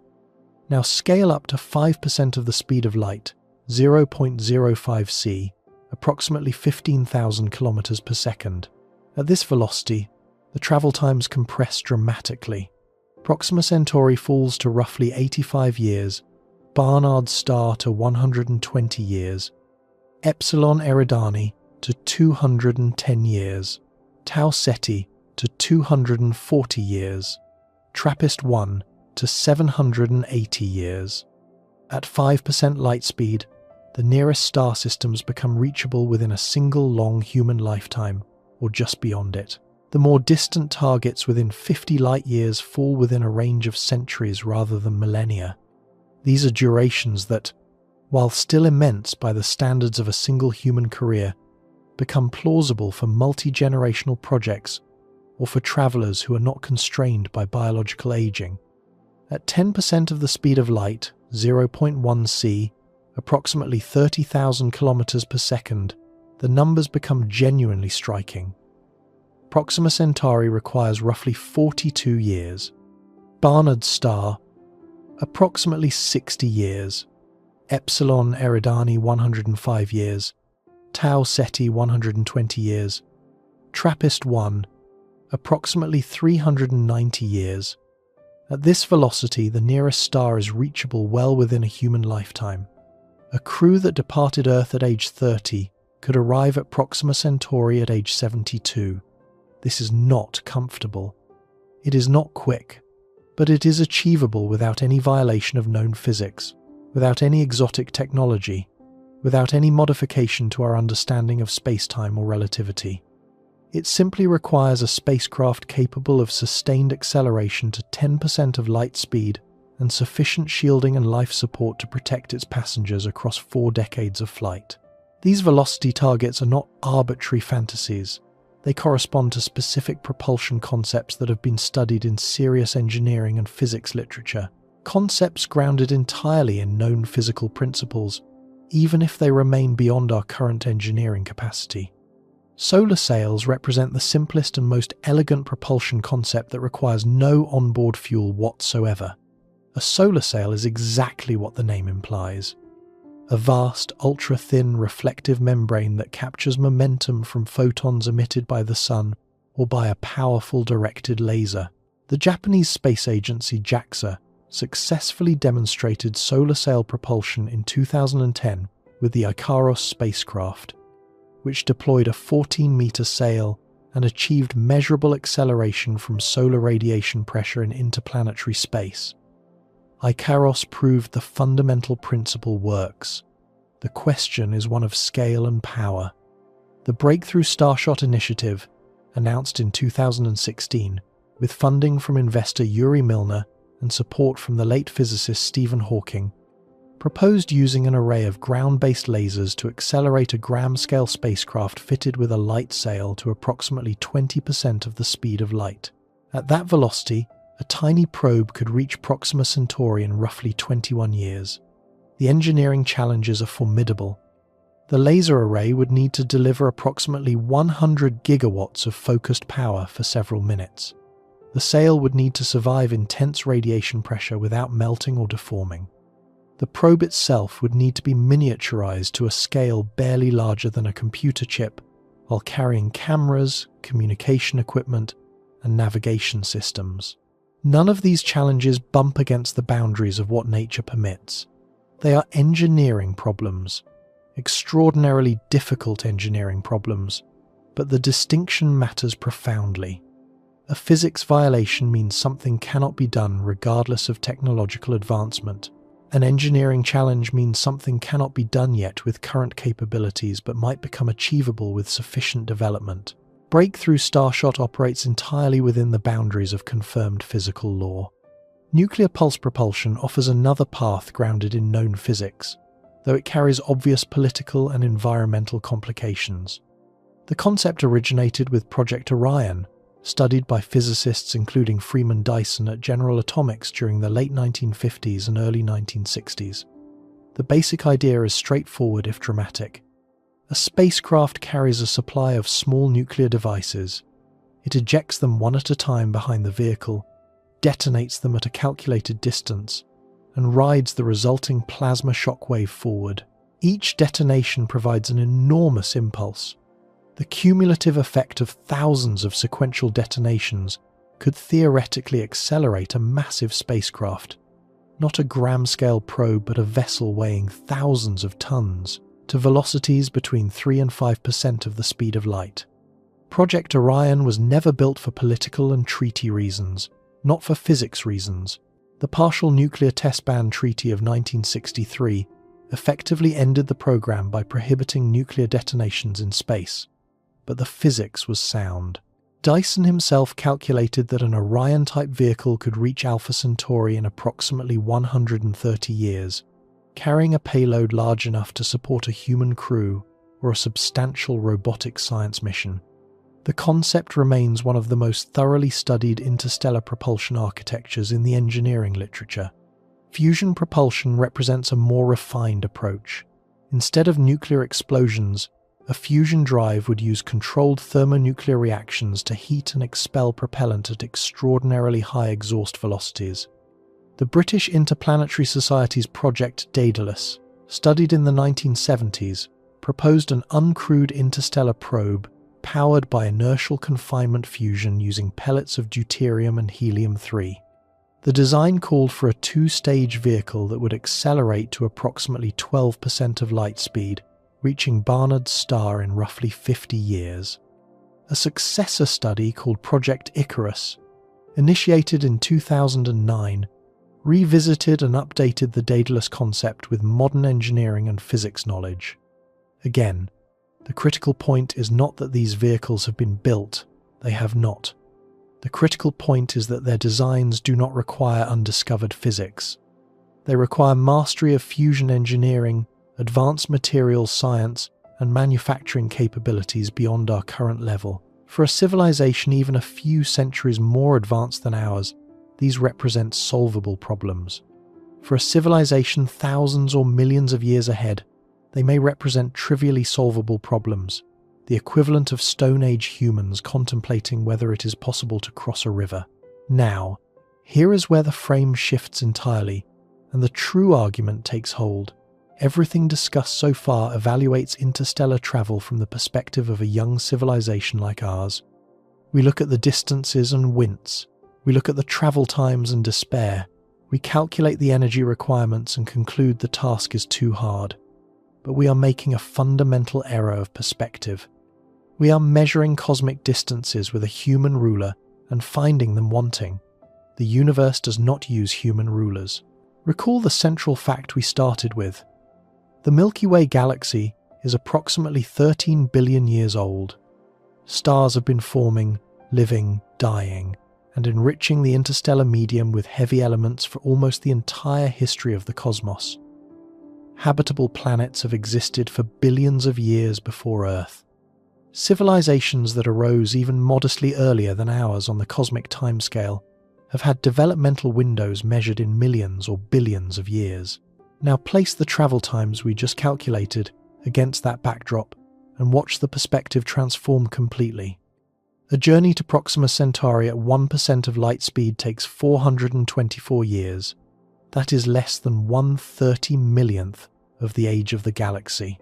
Now scale up to 5% of the speed of light, 0.05 c, approximately 15,000 kilometers per second. At this velocity, the travel times compress dramatically. Proxima Centauri falls to roughly 85 years, Barnard's star to 120 years, Epsilon Eridani to 210 years, Tau Ceti to 240 years, TRAPPIST-1 to 780 years. At 5% light speed, the nearest star systems become reachable within a single long human lifetime, or just beyond it. The more distant targets within 50 light-years fall within a range of centuries rather than millennia. These are durations that, while still immense by the standards of a single human career, become plausible for multi-generational projects or for travelers who are not constrained by biological aging. At 10% of the speed of light, 0.1 c, approximately 30,000 kilometers per second, the numbers become genuinely striking. Proxima Centauri requires roughly 42 years. Barnard's star, approximately 60 years. Epsilon Eridani 105 years. Tau Ceti 120 years. TRAPPIST-1, approximately 390 years. At this velocity, the nearest star is reachable well within a human lifetime. A crew that departed Earth at age 30 could arrive at Proxima Centauri at age 72. This is not comfortable. It is not quick, but it is achievable without any violation of known physics, without any exotic technology, without any modification to our understanding of space-time or relativity. It simply requires a spacecraft capable of sustained acceleration to 10% of light speed and sufficient shielding and life support to protect its passengers across 4 decades of flight. These velocity targets are not arbitrary fantasies. They correspond to specific propulsion concepts that have been studied in serious engineering and physics literature, concepts grounded entirely in known physical principles, even if they remain beyond our current engineering capacity. Solar sails represent the simplest and most elegant propulsion concept that requires no onboard fuel whatsoever. A solar sail is exactly what the name implies. A vast, ultra-thin, reflective membrane that captures momentum from photons emitted by the sun or by a powerful directed laser. The Japanese space agency JAXA successfully demonstrated solar sail propulsion in 2010 with the Icaros spacecraft, which deployed a 14-meter sail and achieved measurable acceleration from solar radiation pressure in interplanetary space. Icaros proved the fundamental principle works. The question is one of scale and power. The Breakthrough Starshot initiative, announced in 2016, with funding from investor Yuri Milner and support from the late physicist Stephen Hawking, proposed using an array of ground-based lasers to accelerate a gram-scale spacecraft fitted with a light sail to approximately 20% of the speed of light. At that velocity, a tiny probe could reach Proxima Centauri in roughly 21 years. The engineering challenges are formidable. The laser array would need to deliver approximately 100 gigawatts of focused power for several minutes. The sail would need to survive intense radiation pressure without melting or deforming. The probe itself would need to be miniaturized to a scale barely larger than a computer chip, while carrying cameras, communication equipment, and navigation systems. None of these challenges bump against the boundaries of what nature permits. They are engineering problems, extraordinarily difficult engineering problems, but the distinction matters profoundly. A physics violation means something cannot be done regardless of technological advancement. An engineering challenge means something cannot be done yet with current capabilities but might become achievable with sufficient development. Breakthrough Starshot operates entirely within the boundaries of confirmed physical law. Nuclear pulse propulsion offers another path grounded in known physics, though it carries obvious political and environmental complications. The concept originated with Project Orion, studied by physicists including Freeman Dyson at General Atomics during the late 1950s and early 1960s. The basic idea is straightforward if dramatic. A spacecraft carries a supply of small nuclear devices. It ejects them one at a time behind the vehicle, detonates them at a calculated distance, and rides the resulting plasma shockwave forward. Each detonation provides an enormous impulse. The cumulative effect of thousands of sequential detonations could theoretically accelerate a massive spacecraft, not a gram-scale probe but a vessel weighing thousands of tons, to velocities between 3 and 5% of the speed of light. Project Orion was never built for political and treaty reasons, not for physics reasons. The Partial Nuclear Test Ban Treaty of 1963 effectively ended the program by prohibiting nuclear detonations in space. But the physics was sound. Dyson himself calculated that an Orion-type vehicle could reach Alpha Centauri in approximately 130 years, carrying a payload large enough to support a human crew or a substantial robotic science mission. The concept remains one of the most thoroughly studied interstellar propulsion architectures in the engineering literature. Fusion propulsion represents a more refined approach. Instead of nuclear explosions, a fusion drive would use controlled thermonuclear reactions to heat and expel propellant at extraordinarily high exhaust velocities. The British Interplanetary Society's Project Daedalus, studied in the 1970s, proposed an uncrewed interstellar probe powered by inertial confinement fusion using pellets of deuterium and helium-3. The design called for a two-stage vehicle that would accelerate to approximately 12% of light speed, reaching Barnard's star in roughly 50 years. A successor study called Project Icarus, initiated in 2009, revisited and updated the Daedalus concept with modern engineering and physics knowledge. Again, the critical point is not that these vehicles have been built, they have not. The critical point is that their designs do not require undiscovered physics. They require mastery of fusion engineering, advanced materials science, and manufacturing capabilities beyond our current level. For a civilization even a few centuries more advanced than ours, these represent solvable problems. For a civilization thousands or millions of years ahead, they may represent trivially solvable problems, the equivalent of Stone Age humans contemplating whether it is possible to cross a river. Now, here is where the frame shifts entirely, and the true argument takes hold. Everything discussed so far evaluates interstellar travel from the perspective of a young civilization like ours. We look at the distances and wince. We look at the travel times and despair. We calculate the energy requirements and conclude the task is too hard. But we are making a fundamental error of perspective. We are measuring cosmic distances with a human ruler and finding them wanting. The universe does not use human rulers. Recall the central fact we started with. The Milky Way galaxy is approximately 13 billion years old. Stars have been forming, living, dying, and enriching the interstellar medium with heavy elements for almost the entire history of the cosmos. Habitable planets have existed for billions of years before Earth. Civilizations that arose even modestly earlier than ours on the cosmic timescale have had developmental windows measured in millions or billions of years. Now place the travel times we just calculated against that backdrop and watch the perspective transform completely. A journey to Proxima Centauri at 1% of light speed takes 424 years. That is less than 1/30 millionth of the age of the galaxy.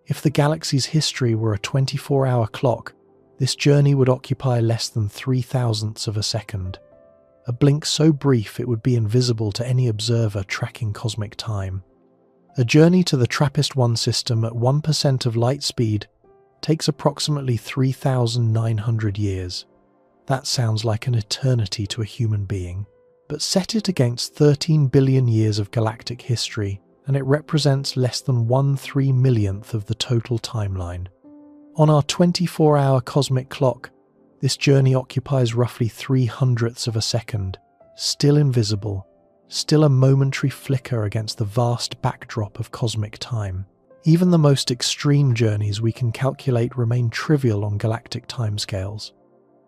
If the galaxy's history were a 24-hour clock, this journey would occupy less than 3/1000ths of a second. A blink so brief it would be invisible to any observer tracking cosmic time. A journey to the TRAPPIST-1 system at 1% of light speed takes approximately 3,900 years. That sounds like an eternity to a human being. But set it against 13 billion years of galactic history, and it represents less than 1/3 millionth of the total timeline. On our 24-hour cosmic clock, this journey occupies roughly 3/100ths of a second, still invisible, still a momentary flicker against the vast backdrop of cosmic time. Even the most extreme journeys we can calculate remain trivial on galactic timescales.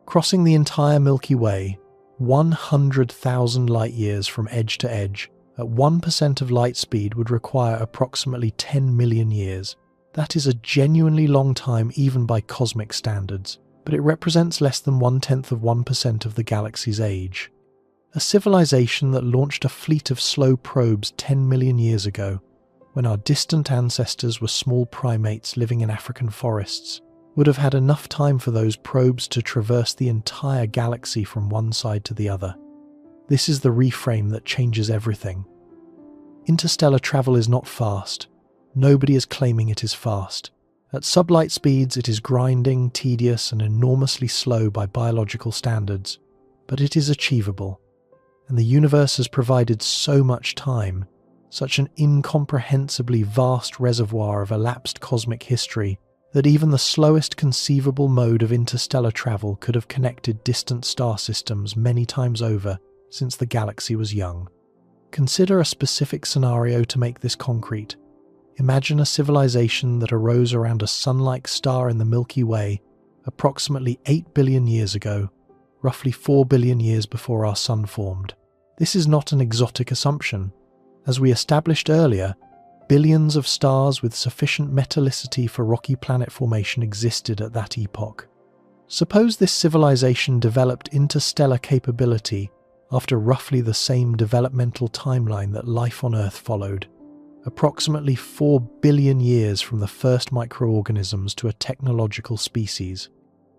Crossing the entire Milky Way, 100,000 light-years from edge to edge, at 1% of light speed would require approximately 10 million years. That is a genuinely long time even by cosmic standards, but it represents less than 1/10 of the galaxy's age. A civilization that launched a fleet of slow probes 10 million years ago, when our distant ancestors were small primates living in African forests, would have had enough time for those probes to traverse the entire galaxy from one side to the other. This is the reframe that changes everything. Interstellar travel is not fast. Nobody is claiming it is fast. At sublight speeds, it is grinding, tedious, and enormously slow by biological standards, but it is achievable. And the universe has provided so much time, such an incomprehensibly vast reservoir of elapsed cosmic history, that even the slowest conceivable mode of interstellar travel could have connected distant star systems many times over since the galaxy was young. Consider a specific scenario to make this concrete. Imagine a civilization that arose around a sun-like star in the Milky Way approximately 8 billion years ago, roughly 4 billion years before our sun formed. This is not an exotic assumption. As we established earlier, billions of stars with sufficient metallicity for rocky planet formation existed at that epoch. Suppose this civilization developed interstellar capability after roughly the same developmental timeline that life on Earth followed, approximately 4 billion years from the first microorganisms to a technological species.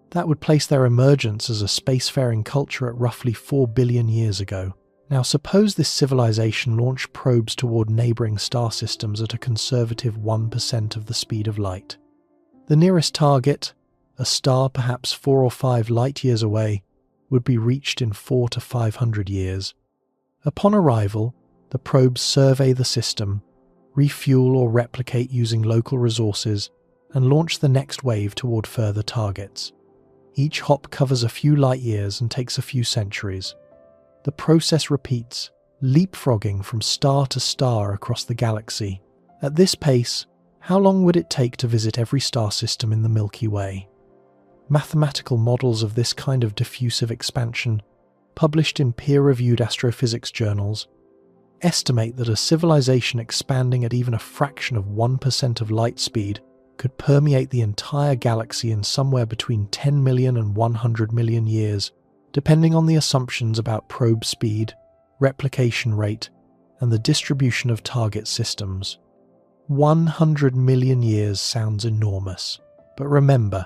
That would place their emergence as a spacefaring culture at roughly 4 billion years ago. Now suppose this civilization launched probes toward neighbouring star systems at a conservative 1% of the speed of light. The nearest target, a star perhaps 4 or 5 light-years away, would be reached in 400 to 500 years. Upon arrival, the probes survey the system, refuel or replicate using local resources, and launch the next wave toward further targets. Each hop covers a few light-years and takes a few centuries. The process repeats, leapfrogging from star to star across the galaxy. At this pace, how long would it take to visit every star system in the Milky Way? Mathematical models of this kind of diffusive expansion, published in peer-reviewed astrophysics journals, estimate that a civilization expanding at even a fraction of 1% of light speed could permeate the entire galaxy in somewhere between 10 million and 100 million years, depending on the assumptions about probe speed, replication rate, and the distribution of target systems. 100 million years sounds enormous, but remember,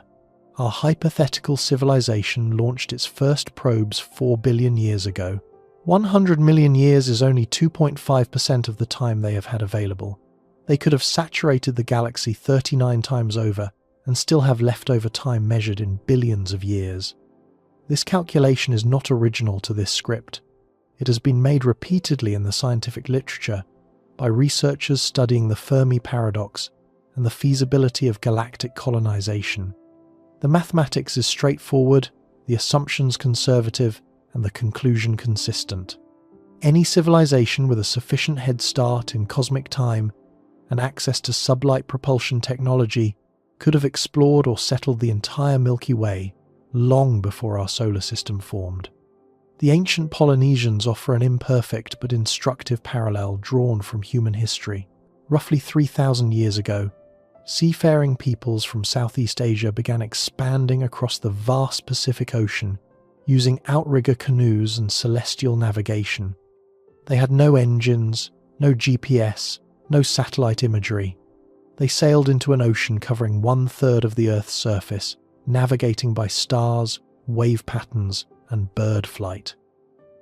our hypothetical civilization launched its first probes 4 billion years ago. 100 million years is only 2.5% of the time they have had available. They could have saturated the galaxy 39 times over and still have leftover time measured in billions of years. This calculation is not original to this script. It has been made repeatedly in the scientific literature by researchers studying the Fermi paradox and the feasibility of galactic colonization. The mathematics is straightforward, the assumptions conservative, and the conclusion consistent. Any civilization with a sufficient head start in cosmic time and access to sublight propulsion technology could have explored or settled the entire Milky Way long before our solar system formed. The ancient Polynesians offer an imperfect but instructive parallel drawn from human history. Roughly 3,000 years ago, seafaring peoples from Southeast Asia began expanding across the vast Pacific Ocean using outrigger canoes and celestial navigation. They had no engines, no GPS, no satellite imagery. They sailed into an ocean covering 1/3 of the Earth's surface, navigating by stars, wave patterns, and bird flight.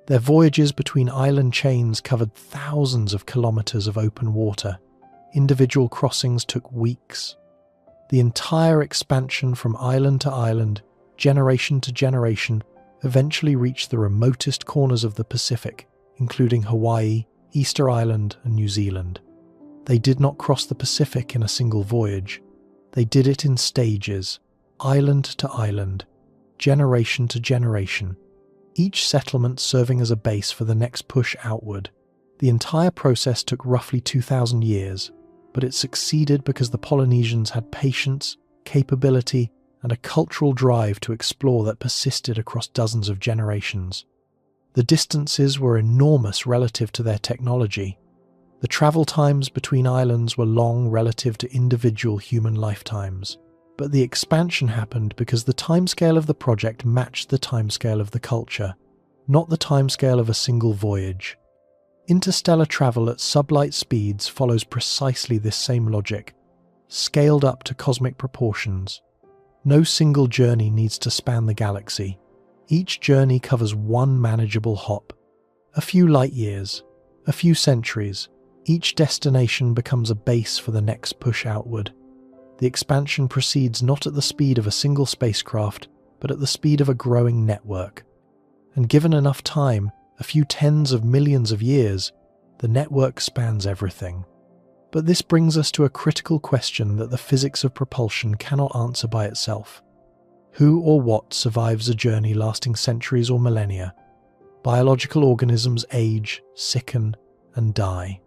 Their voyages between island chains covered thousands of kilometers of open water. Individual crossings took weeks. The entire expansion from island to island, generation to generation, eventually reached the remotest corners of the Pacific, including Hawaii, Easter Island, and New Zealand. They did not cross the Pacific in a single voyage. They did it in stages, island to island, generation to generation, each settlement serving as a base for the next push outward. The entire process took roughly 2,000 years, but it succeeded because the Polynesians had patience, capability, and a cultural drive to explore that persisted across dozens of generations. The distances were enormous relative to their technology. The travel times between islands were long relative to individual human lifetimes. But the expansion happened because the timescale of the project matched the timescale of the culture, not the timescale of a single voyage. Interstellar travel at sublight speeds follows precisely this same logic, scaled up to cosmic proportions. No single journey needs to span the galaxy. Each journey covers one manageable hop. A few light years, a few centuries. Each destination becomes a base for the next push outward. The expansion proceeds not at the speed of a single spacecraft, but at the speed of a growing network. And given enough time, a few tens of millions of years, the network spans everything. But this brings us to a critical question that the physics of propulsion cannot answer by itself. Who or what survives a journey lasting centuries or millennia? Biological organisms age, sicken, and die.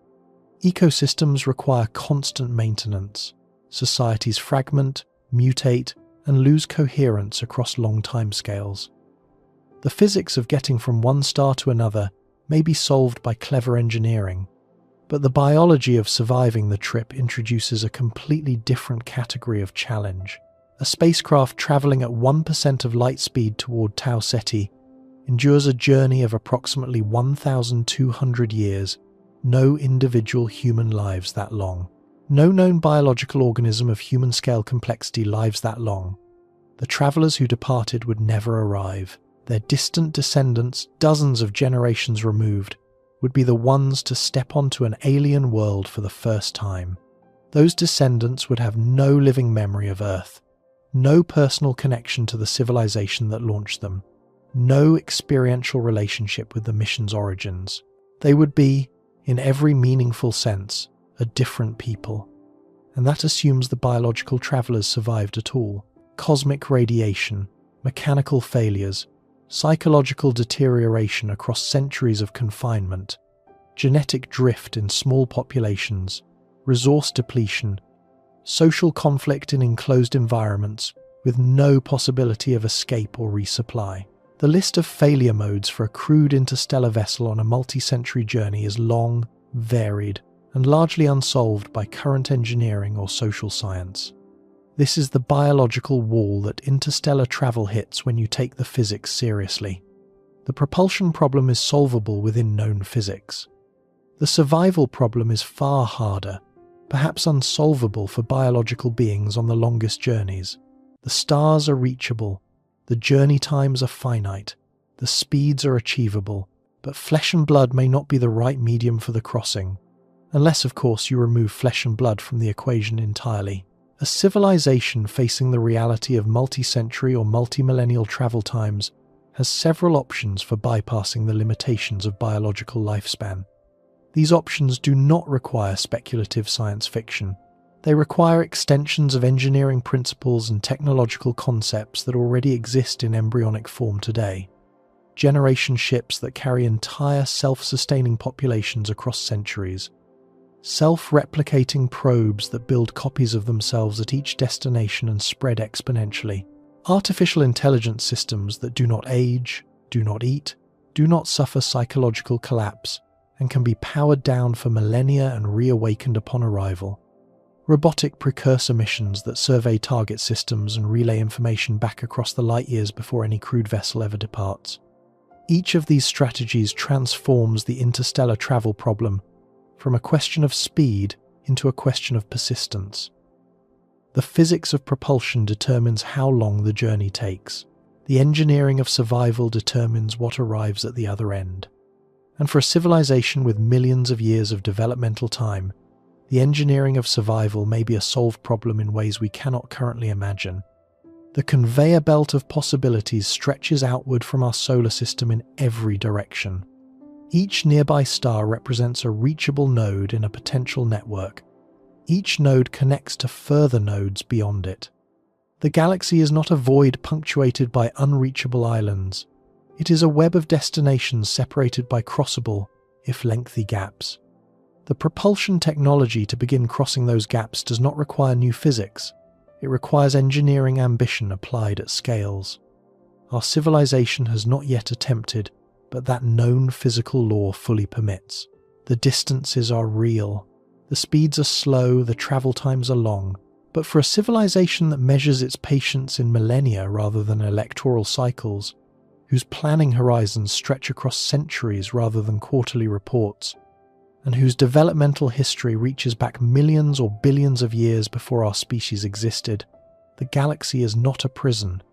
Ecosystems require constant maintenance. Societies fragment, mutate, and lose coherence across long timescales. The physics of getting from one star to another may be solved by clever engineering, but the biology of surviving the trip introduces a completely different category of challenge. A spacecraft traveling at 1% of light speed toward Tau Ceti endures a journey of approximately 1,200 years, no individual human lives that long. No known biological organism of human-scale complexity lives that long. The travelers who departed would never arrive. Their distant descendants, dozens of generations removed, would be the ones to step onto an alien world for the first time. Those descendants would have no living memory of Earth, no personal connection to the civilization that launched them, no experiential relationship with the mission's origins. They would be, in every meaningful sense, a different people. And that assumes the biological travelers survived at all. Cosmic radiation, mechanical failures, psychological deterioration across centuries of confinement, genetic drift in small populations, resource depletion, social conflict in enclosed environments with no possibility of escape or resupply. The list of failure modes for a crewed interstellar vessel on a multi-century journey is long, varied, and largely unsolved by current engineering or social science. This is the biological wall that interstellar travel hits when you take the physics seriously. The propulsion problem is solvable within known physics. The survival problem is far harder, perhaps unsolvable for biological beings on the longest journeys. The stars are reachable, the journey times are finite, the speeds are achievable, but flesh and blood may not be the right medium for the crossing, unless of course you remove flesh and blood from the equation entirely. A civilization facing the reality of multi-century or multi-millennial travel times has several options for bypassing the limitations of biological lifespan. These options do not require speculative science fiction. They require extensions of engineering principles and technological concepts that already exist in embryonic form today. Generation ships that carry entire self-sustaining populations across centuries. Self-replicating probes that build copies of themselves at each destination and spread exponentially. Artificial intelligence systems that do not age, do not eat, do not suffer psychological collapse, and can be powered down for millennia and reawakened upon arrival. Robotic precursor missions that survey target systems and relay information back across the light years before any crewed vessel ever departs. Each of these strategies transforms the interstellar travel problem from a question of speed into a question of persistence. The physics of propulsion determines how long the journey takes. The engineering of survival determines what arrives at the other end. And for a civilization with millions of years of developmental time, the engineering of survival may be a solved problem in ways we cannot currently imagine. The conveyor belt of possibilities stretches outward from our solar system in every direction. Each nearby star represents a reachable node in a potential network. Each node connects to further nodes beyond it. The galaxy is not a void punctuated by unreachable islands. It is a web of destinations separated by crossable, if lengthy, gaps. The propulsion technology to begin crossing those gaps does not require new physics. It requires engineering ambition applied at scales. Our civilization has not yet attempted, but that known physical law fully permits. The distances are real. The speeds are slow, the travel times are long, but for a civilization that measures its patience in millennia rather than electoral cycles, whose planning horizons stretch across centuries rather than quarterly reports, and whose developmental history reaches back millions or billions of years before our species existed, the galaxy is not a prison,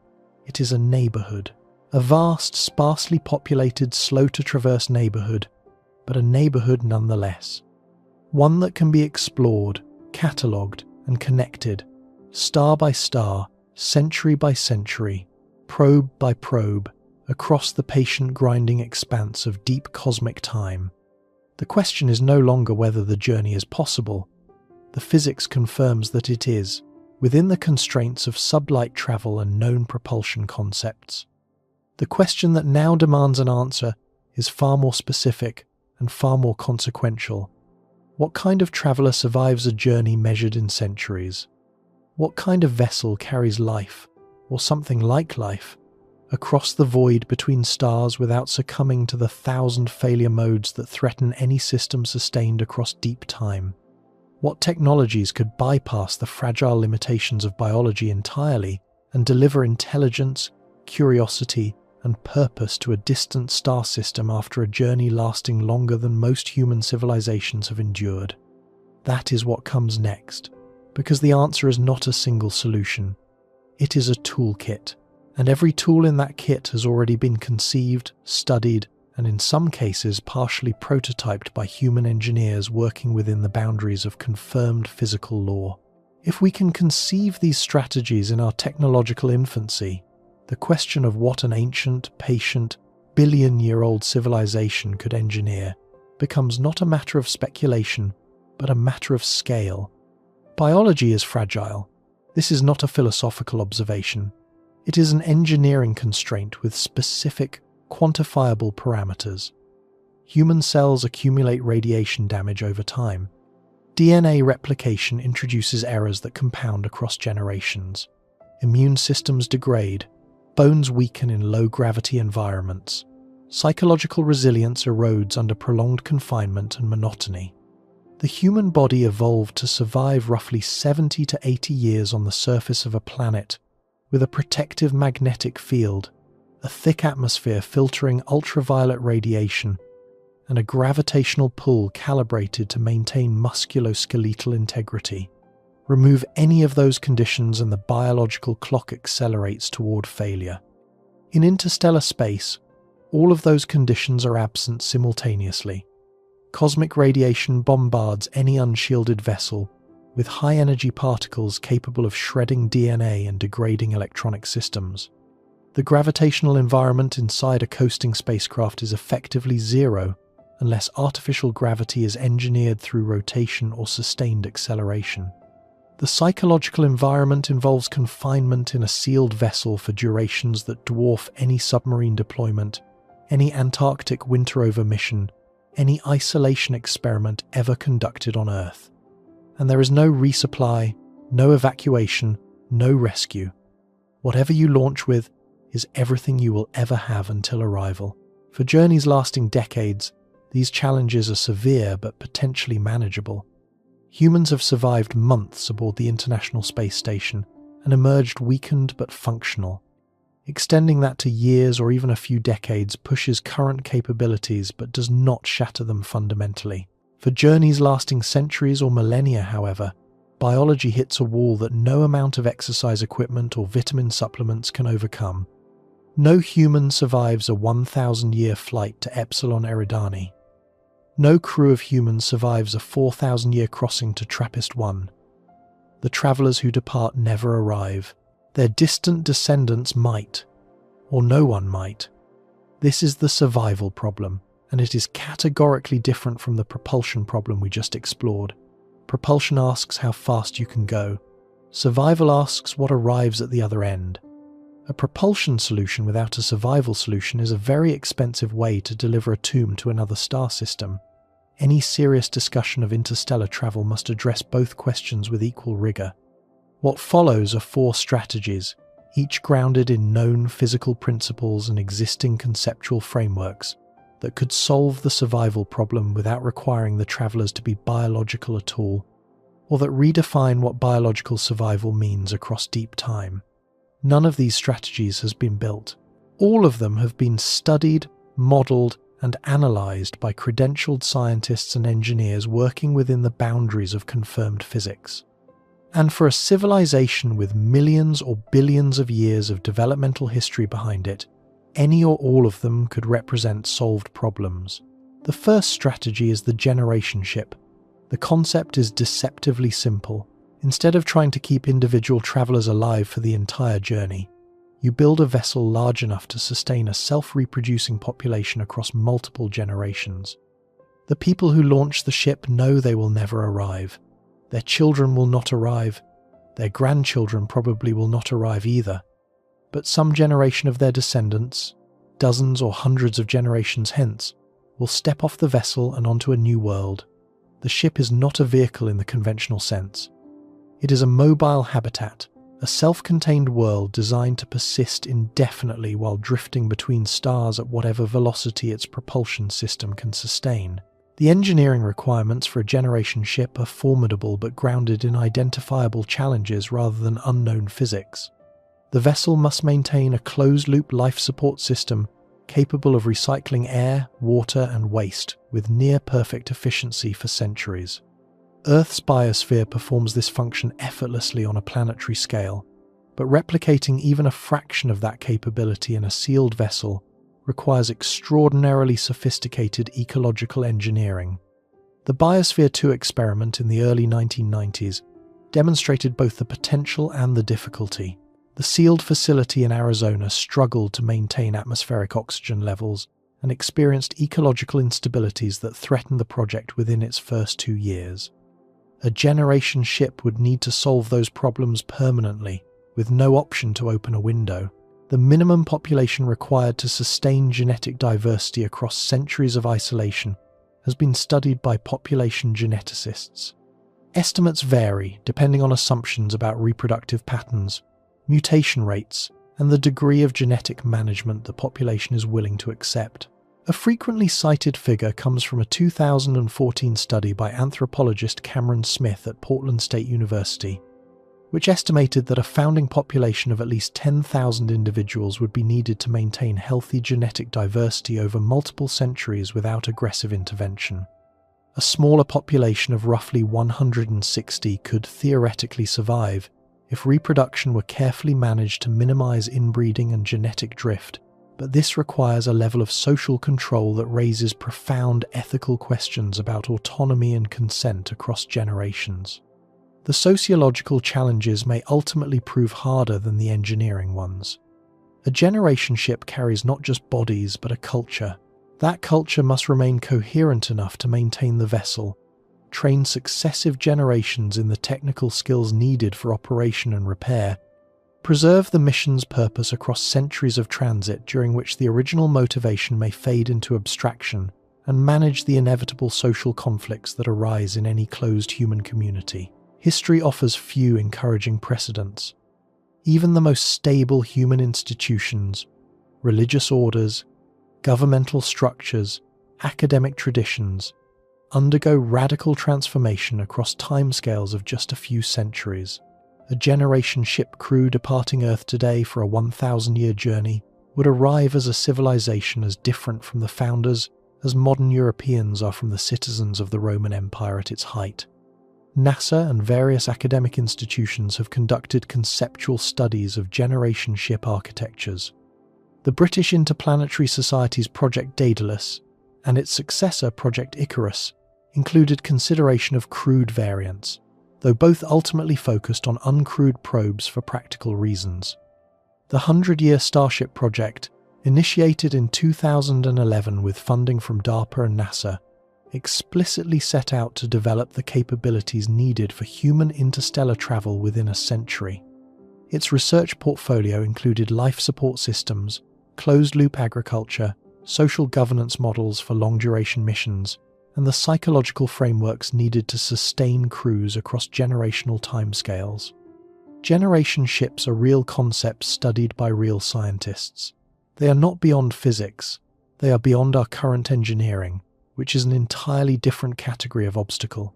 it is a neighborhood. A vast, sparsely populated, slow-to-traverse neighborhood, but a neighborhood nonetheless. One that can be explored, catalogued, and connected, star by star, century by century, probe by probe, across the patient grinding expanse of deep cosmic time. The question is no longer whether the journey is possible. The physics confirms that it is, within the constraints of sublight travel and known propulsion concepts. The question that now demands an answer is far more specific and far more consequential. What kind of traveller survives a journey measured in centuries? What kind of vessel carries life, or something like life, across the void between stars without succumbing to the 1,000 failure modes that threaten any system sustained across deep time? What technologies could bypass the fragile limitations of biology entirely and deliver intelligence, curiosity, and purpose to a distant star system after a journey lasting longer than most human civilizations have endured? That is what comes next, because the answer is not a single solution. It is a toolkit, and every tool in that kit has already been conceived, studied, and in some cases partially prototyped by human engineers working within the boundaries of confirmed physical law. If we can conceive these strategies in our technological infancy, the question of what an ancient, patient, billion-year-old civilization could engineer becomes not a matter of speculation, but a matter of scale. Biology is fragile. This is not a philosophical observation. It is an engineering constraint with specific, quantifiable parameters. Human cells accumulate radiation damage over time. DNA replication introduces errors that compound across generations. Immune systems degrade. Bones weaken in low-gravity environments. Psychological resilience erodes under prolonged confinement and monotony. The human body evolved to survive roughly 70 to 80 years on the surface of a planet, with a protective magnetic field, a thick atmosphere filtering ultraviolet radiation, and a gravitational pull calibrated to maintain musculoskeletal integrity. Remove any of those conditions and the biological clock accelerates toward failure. In interstellar space, all of those conditions are absent simultaneously. Cosmic radiation bombards any unshielded vessel with high-energy particles capable of shredding DNA and degrading electronic systems. The gravitational environment inside a coasting spacecraft is effectively zero unless artificial gravity is engineered through rotation or sustained acceleration. The psychological environment involves confinement in a sealed vessel for durations that dwarf any submarine deployment, any Antarctic winter-over mission, any isolation experiment ever conducted on Earth. And there is no resupply, no evacuation, no rescue. Whatever you launch with is everything you will ever have until arrival. For journeys lasting decades, these challenges are severe but potentially manageable. Humans have survived months aboard the International Space Station and emerged weakened but functional. Extending that to years or even a few decades pushes current capabilities but does not shatter them fundamentally. For journeys lasting centuries or millennia, however, biology hits a wall that no amount of exercise equipment or vitamin supplements can overcome. No human survives a 1,000-year flight to Epsilon Eridani. No crew of humans survives a 4,000-year crossing to TRAPPIST-1. The travelers who depart never arrive. Their distant descendants might, or no one might. This is the survival problem, and it is categorically different from the propulsion problem we just explored. Propulsion asks how fast you can go. Survival asks what arrives at the other end. A propulsion solution without a survival solution is a very expensive way to deliver a tomb to another star system. Any serious discussion of interstellar travel must address both questions with equal rigor. What follows are 4 strategies, each grounded in known physical principles and existing conceptual frameworks, that could solve the survival problem without requiring the travelers to be biological at all, or that redefine what biological survival means across deep time. None of these strategies has been built. All of them have been studied, modelled, and analysed by credentialed scientists and engineers working within the boundaries of confirmed physics. And for a civilization with millions or billions of years of developmental history behind it, any or all of them could represent solved problems. The first strategy is the generation ship. The concept is deceptively simple. Instead of trying to keep individual travelers alive for the entire journey, you build a vessel large enough to sustain a self-reproducing population across multiple generations. The people who launch the ship know they will never arrive. Their children will not arrive. Their grandchildren probably will not arrive either. But some generation of their descendants, dozens or hundreds of generations hence, will step off the vessel and onto a new world. The ship is not a vehicle in the conventional sense. It is a mobile habitat, a self-contained world designed to persist indefinitely while drifting between stars at whatever velocity its propulsion system can sustain. The engineering requirements for a generation ship are formidable but grounded in identifiable challenges rather than unknown physics. The vessel must maintain a closed-loop life support system capable of recycling air, water, and waste with near-perfect efficiency for centuries. Earth's biosphere performs this function effortlessly on a planetary scale, but replicating even a fraction of that capability in a sealed vessel requires extraordinarily sophisticated ecological engineering. The Biosphere 2 experiment in the early 1990s demonstrated both the potential and the difficulty. The sealed facility in Arizona struggled to maintain atmospheric oxygen levels and experienced ecological instabilities that threatened the project within its first 2 years. A generation ship would need to solve those problems permanently, with no option to open a window. The minimum population required to sustain genetic diversity across centuries of isolation has been studied by population geneticists. Estimates vary depending on assumptions about reproductive patterns, mutation rates, and the degree of genetic management the population is willing to accept. A frequently cited figure comes from a 2014 study by anthropologist Cameron Smith at Portland State University, which estimated that a founding population of at least 10,000 individuals would be needed to maintain healthy genetic diversity over multiple centuries without aggressive intervention. A smaller population of roughly 160 could theoretically survive if reproduction were carefully managed to minimize inbreeding and genetic drift, but this requires a level of social control that raises profound ethical questions about autonomy and consent across generations. The sociological challenges may ultimately prove harder than the engineering ones. A generation ship carries not just bodies but a culture. That culture must remain coherent enough to maintain the vessel, train successive generations in the technical skills needed for operation and repair, preserve the mission's purpose across centuries of transit during which the original motivation may fade into abstraction, and manage the inevitable social conflicts that arise in any closed human community. History offers few encouraging precedents. Even the most stable human institutions, religious orders, governmental structures, academic traditions, undergo radical transformation across timescales of just a few centuries. A generation ship crew departing Earth today for a 1,000-year journey would arrive as a civilization as different from the founders as modern Europeans are from the citizens of the Roman Empire at its height. NASA and various academic institutions have conducted conceptual studies of generation ship architectures. The British Interplanetary Society's Project Daedalus and its successor Project Icarus included consideration of crewed variants, though both ultimately focused on uncrewed probes for practical reasons. The 100-Year Starship project, initiated in 2011 with funding from DARPA and NASA, explicitly set out to develop the capabilities needed for human interstellar travel within a century. Its research portfolio included life support systems, closed-loop agriculture, social governance models for long-duration missions, and the psychological frameworks needed to sustain crews across generational timescales. Generation ships are real concepts studied by real scientists. They are not beyond physics, they are beyond our current engineering, which is an entirely different category of obstacle.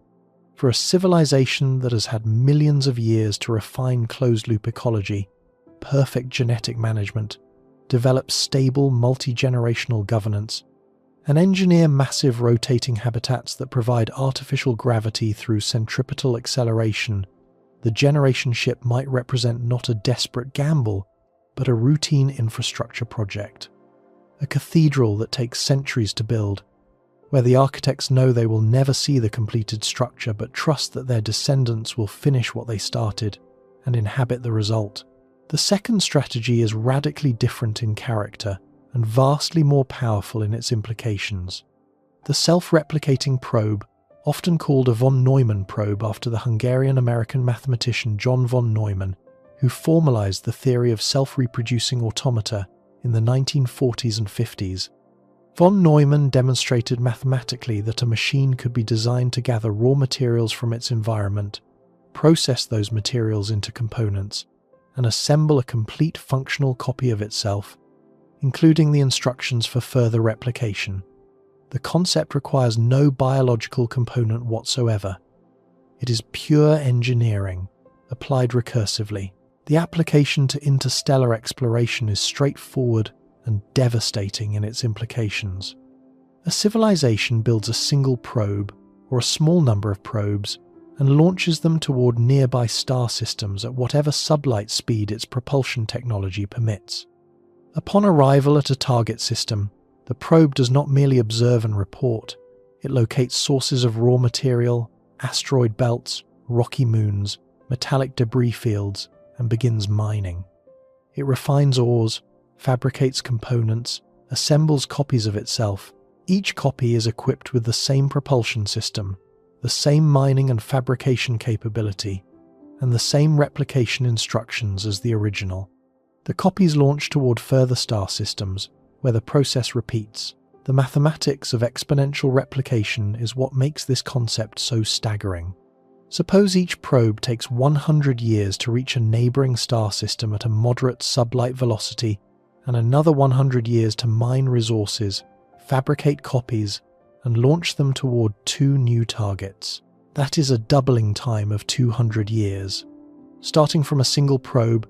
For a civilization that has had millions of years to refine closed-loop ecology, perfect genetic management, develop stable multi-generational governance, and engineer massive rotating habitats that provide artificial gravity through centripetal acceleration, the generation ship might represent not a desperate gamble, but a routine infrastructure project. A cathedral that takes centuries to build, where the architects know they will never see the completed structure but trust that their descendants will finish what they started and inhabit the result. The second strategy is radically different in character and vastly more powerful in its implications. The self-replicating probe, often called a von Neumann probe after the Hungarian-American mathematician John von Neumann, who formalized the theory of self-reproducing automata in the 1940s and 50s. Von Neumann demonstrated mathematically that a machine could be designed to gather raw materials from its environment, process those materials into components, and assemble a complete functional copy of itself, including the instructions for further replication. The concept requires no biological component whatsoever. It is pure engineering, applied recursively. The application to interstellar exploration is straightforward and devastating in its implications. A civilization builds a single probe, or a small number of probes, and launches them toward nearby star systems at whatever sublight speed its propulsion technology permits. Upon arrival at a target system, the probe does not merely observe and report. It locates sources of raw material, asteroid belts, rocky moons, metallic debris fields, and begins mining. It refines ores, fabricates components, assembles copies of itself. Each copy is equipped with the same propulsion system, the same mining and fabrication capability, and the same replication instructions as the original. The copies launch toward further star systems, where the process repeats. The mathematics of exponential replication is what makes this concept so staggering. Suppose each probe takes 100 years to reach a neighboring star system at a moderate sublight velocity and another 100 years to mine resources, fabricate copies, and launch them toward 2 new targets. That is a doubling time of 200 years. Starting from a single probe,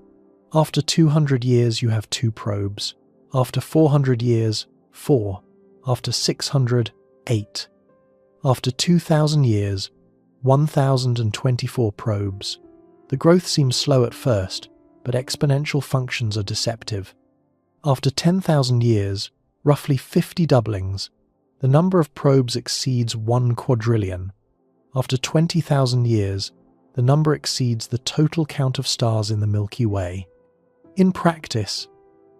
after 200 years you have 2 probes. After 400 years, 4. After 600, 8. After 2,000 years, 1,024 probes. The growth seems slow at first, but exponential functions are deceptive. After 10,000 years, roughly 50 doublings, the number of probes exceeds 1 quadrillion. After 20,000 years, the number exceeds the total count of stars in the Milky Way. In practice,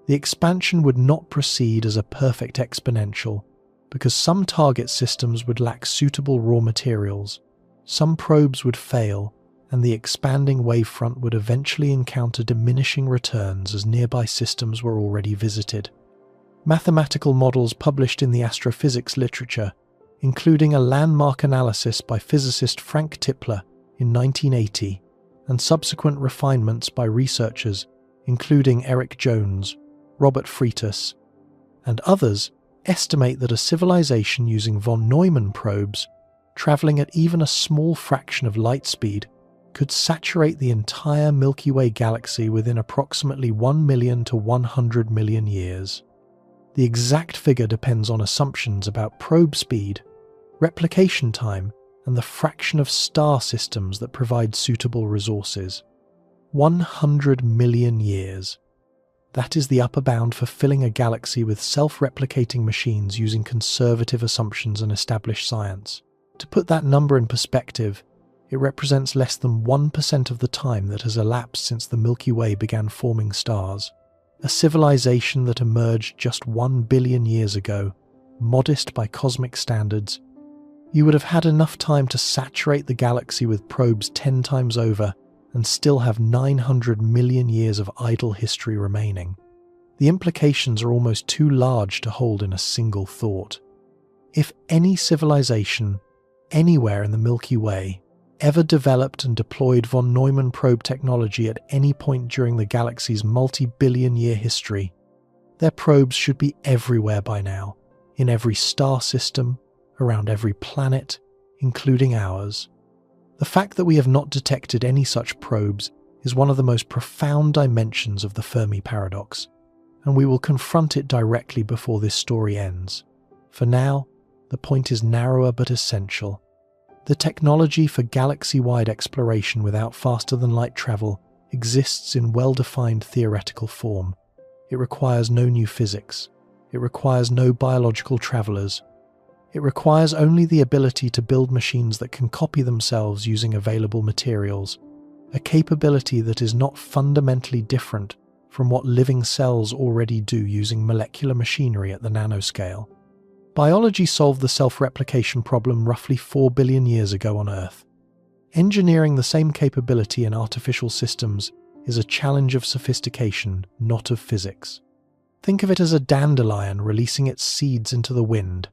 the expansion would not proceed as a perfect exponential, because some target systems would lack suitable raw materials, some probes would fail, and the expanding wavefront would eventually encounter diminishing returns as nearby systems were already visited. Mathematical models published in the astrophysics literature, including a landmark analysis by physicist Frank Tipler in 1980, and subsequent refinements by researchers including Eric Jones, Robert Freitas, and others, estimate that a civilization using von Neumann probes, travelling at even a small fraction of light speed, could saturate the entire Milky Way galaxy within approximately 1 million to 100 million years. The exact figure depends on assumptions about probe speed, replication time, and the fraction of star systems that provide suitable resources. 100 million years. That is the upper bound for filling a galaxy with self-replicating machines using conservative assumptions and established science. To put that number in perspective, it represents less than 1% of the time that has elapsed since the Milky Way began forming stars. A civilization that emerged just 1 billion years ago, modest by cosmic standards, you would have had enough time to saturate the galaxy with probes 10 times over and still have 900 million years of idle history remaining. The implications are almost too large to hold in a single thought. If any civilization, anywhere in the Milky Way, ever developed and deployed von Neumann probe technology at any point during the galaxy's multi-billion-year history, their probes should be everywhere by now, in every star system, around every planet, including ours. The fact that we have not detected any such probes is one of the most profound dimensions of the Fermi paradox, and we will confront it directly before this story ends. For now, the point is narrower but essential. The technology for galaxy-wide exploration without faster-than-light travel exists in well-defined theoretical form. It requires no new physics. It requires no biological travelers. It requires only the ability to build machines that can copy themselves using available materials, a capability that is not fundamentally different from what living cells already do using molecular machinery at the nanoscale. Biology solved the self-replication problem roughly 4 billion years ago on Earth. Engineering the same capability in artificial systems is a challenge of sophistication, not of physics. Think of it as a dandelion releasing its seeds into the wind.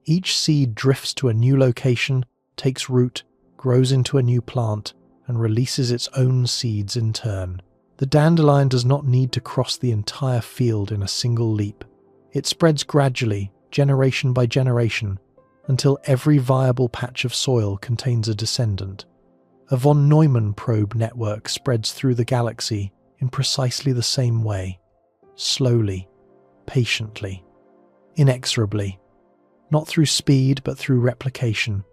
Each seed drifts to a new location, takes root, grows into a new plant, and releases its own seeds in turn. The dandelion does not need to cross the entire field in a single leap. It spreads gradually, generation by generation, until every viable patch of soil contains a descendant. A von Neumann probe network spreads through the galaxy in precisely the same way. Slowly, patiently, inexorably. Not through speed, but through replication.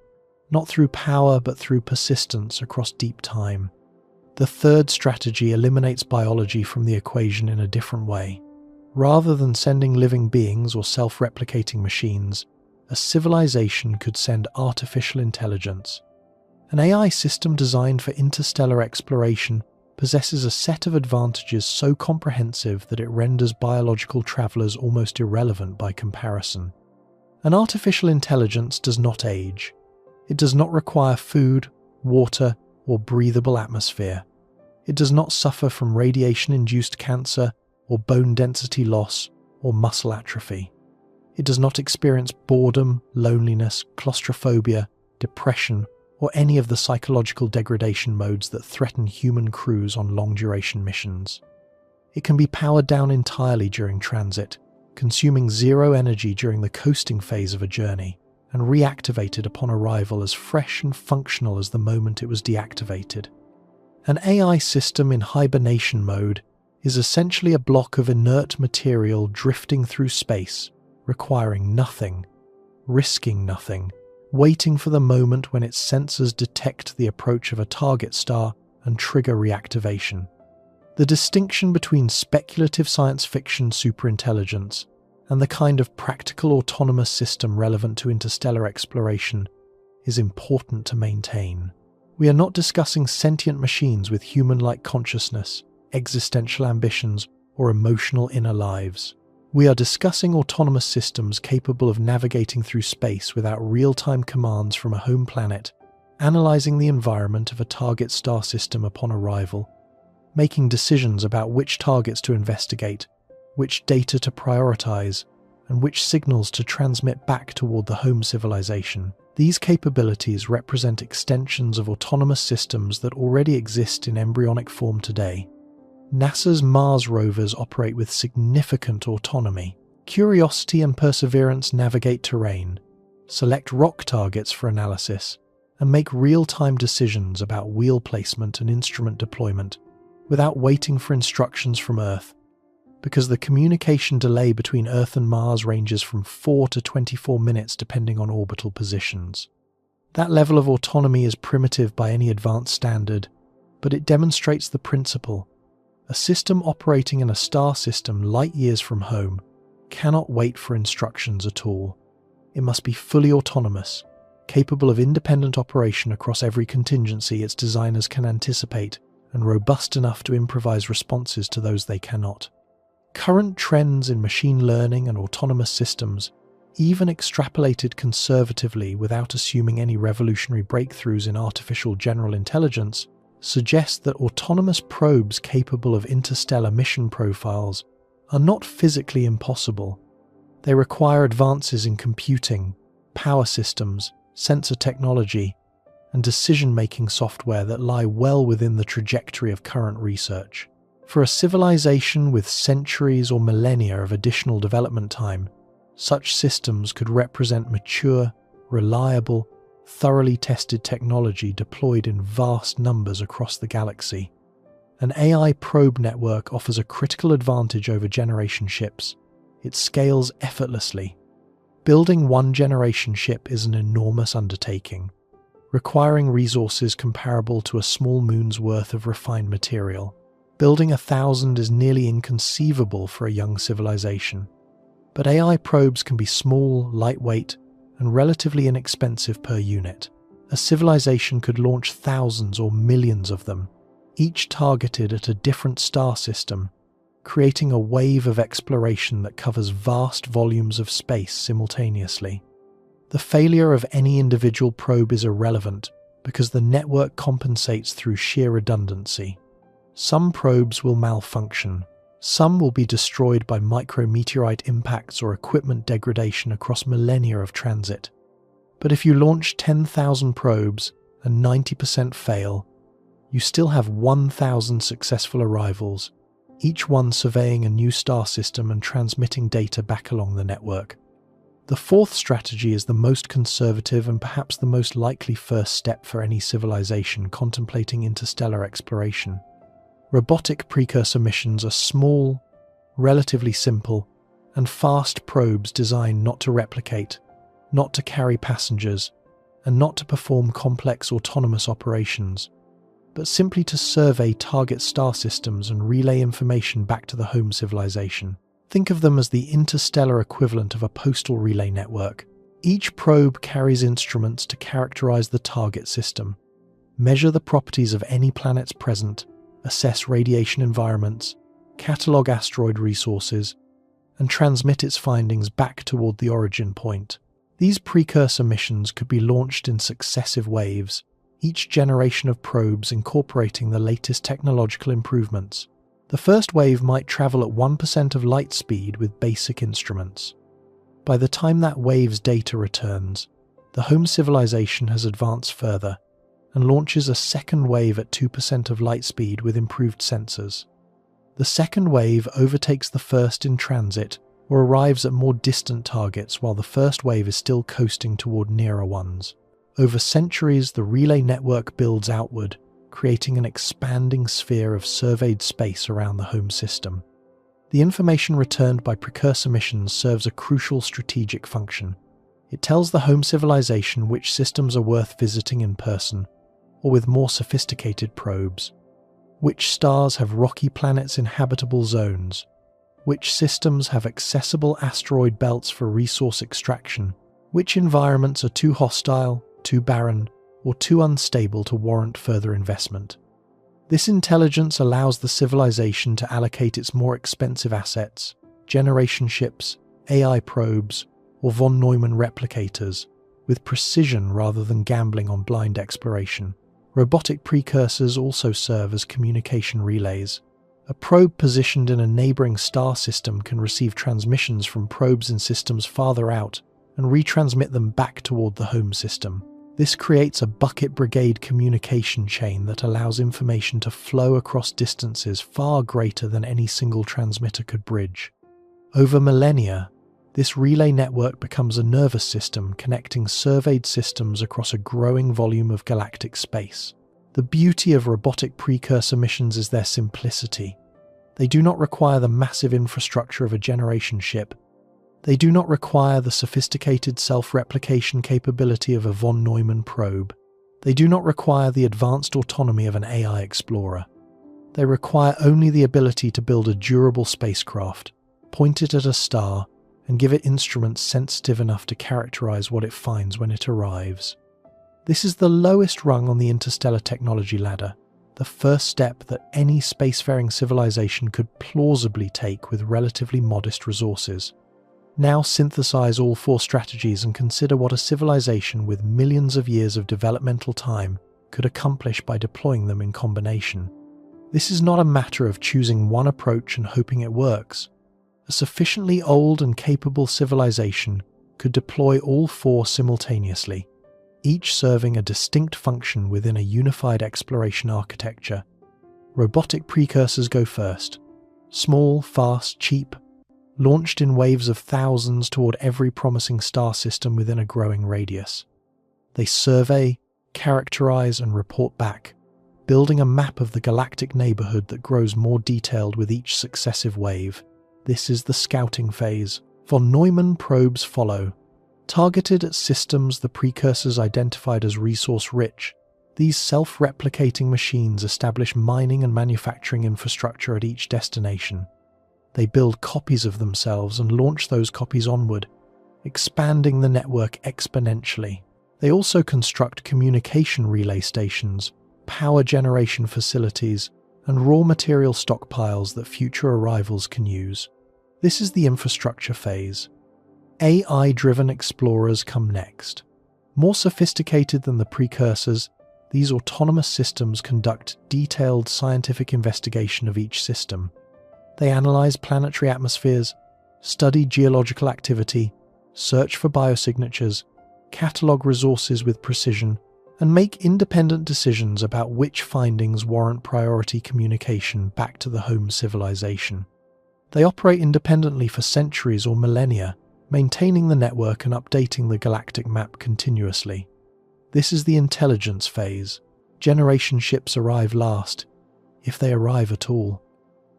Not through power, but through persistence across deep time. The third strategy eliminates biology from the equation in a different way. Rather than sending living beings or self-replicating machines, a civilization could send artificial intelligence. An AI system designed for interstellar exploration possesses a set of advantages so comprehensive that it renders biological travelers almost irrelevant by comparison. An artificial intelligence does not age. It does not require food, water, or breathable atmosphere. It does not suffer from radiation-induced cancer, or bone density loss, or muscle atrophy. It does not experience boredom, loneliness, claustrophobia, depression, or any of the psychological degradation modes that threaten human crews on long-duration missions. It can be powered down entirely during transit, consuming zero energy during the coasting phase of a journey, and reactivated upon arrival as fresh and functional as the moment it was deactivated. An AI system in hibernation mode is essentially a block of inert material drifting through space, requiring nothing, risking nothing, waiting for the moment when its sensors detect the approach of a target star and trigger reactivation. The distinction between speculative science fiction superintelligence and the kind of practical autonomous system relevant to interstellar exploration is important to maintain. We are not discussing sentient machines with human-like consciousness, existential ambitions, or emotional inner lives. We are discussing autonomous systems capable of navigating through space without real-time commands from a home planet, analyzing the environment of a target star system upon arrival, making decisions about which targets to investigate, which data to prioritize, and which signals to transmit back toward the home civilization. These capabilities represent extensions of autonomous systems that already exist in embryonic form today. NASA's Mars rovers operate with significant autonomy. Curiosity and Perseverance navigate terrain, select rock targets for analysis, and make real-time decisions about wheel placement and instrument deployment without waiting for instructions from Earth, because the communication delay between Earth and Mars ranges from 4 to 24 minutes depending on orbital positions. That level of autonomy is primitive by any advanced standard, but it demonstrates the principle. A system operating in a star system light years from home cannot wait for instructions at all. It must be fully autonomous, capable of independent operation across every contingency its designers can anticipate, and robust enough to improvise responses to those they cannot. Current trends in machine learning and autonomous systems, even extrapolated conservatively without assuming any revolutionary breakthroughs in artificial general intelligence, suggest that autonomous probes capable of interstellar mission profiles are not physically impossible. They require advances in computing, power systems, sensor technology, and decision-making software that lie well within the trajectory of current research. For a civilization with centuries or millennia of additional development time, such systems could represent mature, reliable, thoroughly tested technology deployed in vast numbers across the galaxy. An AI probe network offers a critical advantage over generation ships. It scales effortlessly. Building one generation ship is an enormous undertaking, requiring resources comparable to a small moon's worth of refined material. Building 1,000 is nearly inconceivable for a young civilization. But AI probes can be small, lightweight, and relatively inexpensive per unit. A civilization could launch thousands or millions of them, each targeted at a different star system, creating a wave of exploration that covers vast volumes of space simultaneously. The failure of any individual probe is irrelevant because the network compensates through sheer redundancy. Some probes will malfunction. Some will be destroyed by micrometeorite impacts or equipment degradation across millennia of transit. But if you launch 10,000 probes and 90% fail, you still have 1,000 successful arrivals, each one surveying a new star system and transmitting data back along the network. The fourth strategy is the most conservative and perhaps the most likely first step for any civilization contemplating interstellar exploration. Robotic precursor missions are small, relatively simple, and fast probes designed not to replicate, not to carry passengers, and not to perform complex autonomous operations, but simply to survey target star systems and relay information back to the home civilization. Think of them as the interstellar equivalent of a postal relay network. Each probe carries instruments to characterize the target system, measure the properties of any planets present, assess radiation environments, catalog asteroid resources, and transmit its findings back toward the origin point. These precursor missions could be launched in successive waves, each generation of probes incorporating the latest technological improvements. The first wave might travel at 1% of light speed with basic instruments. By the time that wave's data returns, the home civilization has advanced further, and launches a second wave at 2% of light speed with improved sensors. The second wave overtakes the first in transit or arrives at more distant targets while the first wave is still coasting toward nearer ones. Over centuries, the relay network builds outward, creating an expanding sphere of surveyed space around the home system. The information returned by precursor missions serves a crucial strategic function. It tells the home civilization which systems are worth visiting in person, or with more sophisticated probes. Which stars have rocky planets in habitable zones? Which systems have accessible asteroid belts for resource extraction? Which environments are too hostile, too barren, or too unstable to warrant further investment? This intelligence allows the civilization to allocate its more expensive assets, generation ships, AI probes, or von Neumann replicators, with precision rather than gambling on blind exploration. Robotic precursors also serve as communication relays. A probe positioned in a neighboring star system can receive transmissions from probes in systems farther out and retransmit them back toward the home system. This creates a bucket brigade communication chain that allows information to flow across distances far greater than any single transmitter could bridge. Over millennia, this relay network becomes a nervous system connecting surveyed systems across a growing volume of galactic space. The beauty of robotic precursor missions is their simplicity. They do not require the massive infrastructure of a generation ship. They do not require the sophisticated self-replication capability of a von Neumann probe. They do not require the advanced autonomy of an AI explorer. They require only the ability to build a durable spacecraft, point it at a star, and give it instruments sensitive enough to characterize what it finds when it arrives. This is the lowest rung on the interstellar technology ladder, the first step that any spacefaring civilization could plausibly take with relatively modest resources. Now synthesize all four strategies and consider what a civilization with millions of years of developmental time could accomplish by deploying them in combination. This is not a matter of choosing one approach and hoping it works. A sufficiently old and capable civilization could deploy all four simultaneously, each serving a distinct function within a unified exploration architecture. Robotic precursors go first. Small, fast, cheap, launched in waves of thousands toward every promising star system within a growing radius. They survey, characterize, and report back, building a map of the galactic neighborhood that grows more detailed with each successive wave. This is the scouting phase. Von Neumann probes follow. Targeted at systems the precursors identified as resource-rich, these self-replicating machines establish mining and manufacturing infrastructure at each destination. They build copies of themselves and launch those copies onward, expanding the network exponentially. They also construct communication relay stations, power generation facilities, and raw material stockpiles that future arrivals can use. This is the infrastructure phase. AI-driven explorers come next. More sophisticated than the precursors, these autonomous systems conduct detailed scientific investigation of each system. They analyze planetary atmospheres, study geological activity, search for biosignatures, catalog resources with precision, and make independent decisions about which findings warrant priority communication back to the home civilization. They operate independently for centuries or millennia, maintaining the network and updating the galactic map continuously. This is the intelligence phase. Generation ships arrive last, if they arrive at all.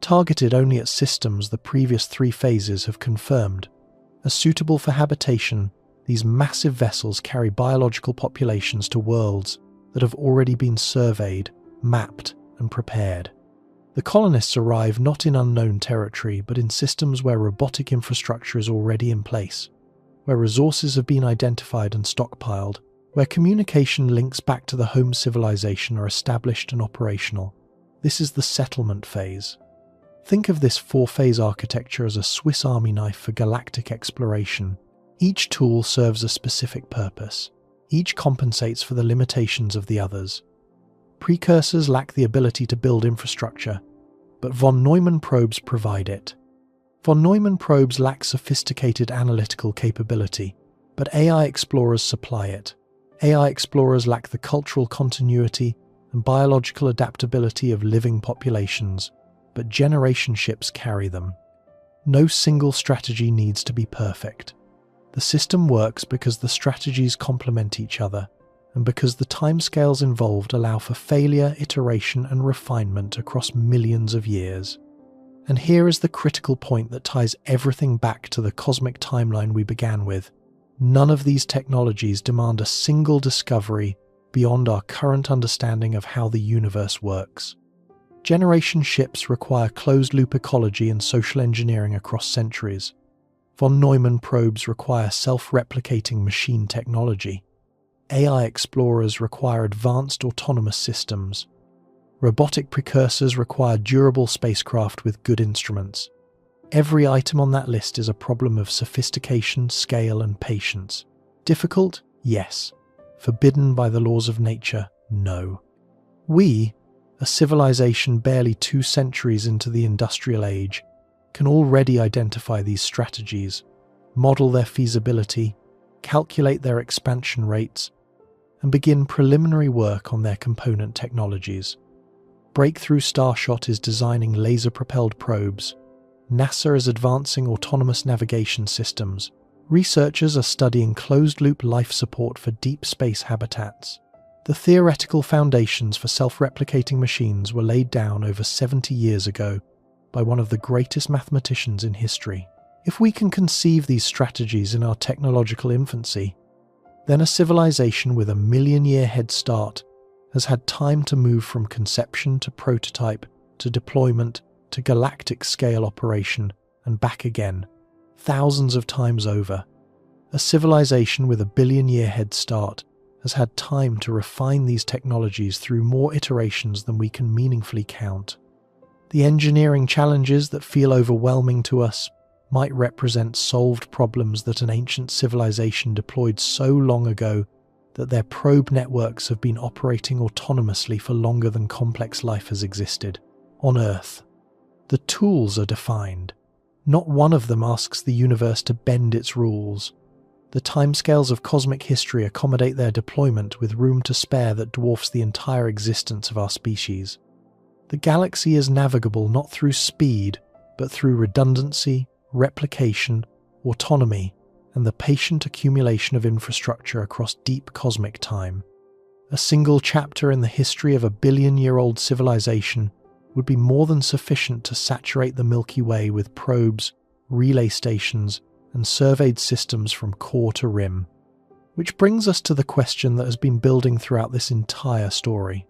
Targeted only at systems the previous three phases have confirmed. As suitable for habitation, these massive vessels carry biological populations to worlds that have already been surveyed, mapped, and prepared. The colonists arrive not in unknown territory, but in systems where robotic infrastructure is already in place, where resources have been identified and stockpiled, where communication links back to the home civilization are established and operational. This is the settlement phase. Think of this four-phase architecture as a Swiss Army knife for galactic exploration. Each tool serves a specific purpose. Each compensates for the limitations of the others. Precursors lack the ability to build infrastructure, but von Neumann probes provide it. Von Neumann probes lack sophisticated analytical capability, but AI explorers supply it. AI explorers lack the cultural continuity and biological adaptability of living populations, but generation ships carry them. No single strategy needs to be perfect. The system works because the strategies complement each other, and because the timescales involved allow for failure, iteration, and refinement across millions of years. And here is the critical point that ties everything back to the cosmic timeline we began with. None of these technologies demand a single discovery beyond our current understanding of how the universe works. Generation ships require closed-loop ecology and social engineering across centuries. Von Neumann probes require self-replicating machine technology. AI explorers require advanced autonomous systems. Robotic precursors require durable spacecraft with good instruments. Every item on that list is a problem of sophistication, scale, and patience. Difficult? Yes. Forbidden by the laws of nature? No. We, a civilization barely 2 centuries into the industrial age, can already identify these strategies, model their feasibility, calculate their expansion rates, and begin preliminary work on their component technologies. Breakthrough Starshot is designing laser-propelled probes. NASA is advancing autonomous navigation systems. Researchers are studying closed-loop life support for deep space habitats. The theoretical foundations for self-replicating machines were laid down over 70 years ago by one of the greatest mathematicians in history. If we can conceive these strategies in our technological infancy, then a civilization with a million-year head start has had time to move from conception to prototype to deployment to galactic-scale operation and back again, thousands of times over. A civilization with a billion-year head start has had time to refine these technologies through more iterations than we can meaningfully count. The engineering challenges that feel overwhelming to us might represent solved problems that an ancient civilization deployed so long ago that their probe networks have been operating autonomously for longer than complex life has existed. On Earth, the tools are defined. Not one of them asks the universe to bend its rules. The timescales of cosmic history accommodate their deployment with room to spare that dwarfs the entire existence of our species. The galaxy is navigable not through speed, but through redundancy, replication, autonomy, and the patient accumulation of infrastructure across deep cosmic time. A single chapter in the history of a billion-year-old civilization would be more than sufficient to saturate the Milky Way with probes, relay stations, and surveyed systems from core to rim. Which brings us to the question that has been building throughout this entire story.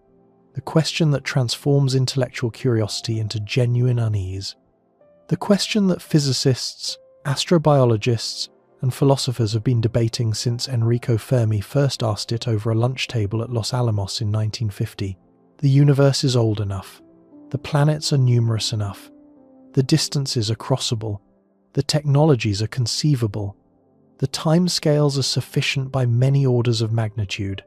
The question that transforms intellectual curiosity into genuine unease. The question that physicists, astrobiologists, and philosophers have been debating since Enrico Fermi first asked it over a lunch table at Los Alamos in 1950. The universe is old enough. The planets are numerous enough. The distances are crossable. The technologies are conceivable. The timescales are sufficient by many orders of magnitude.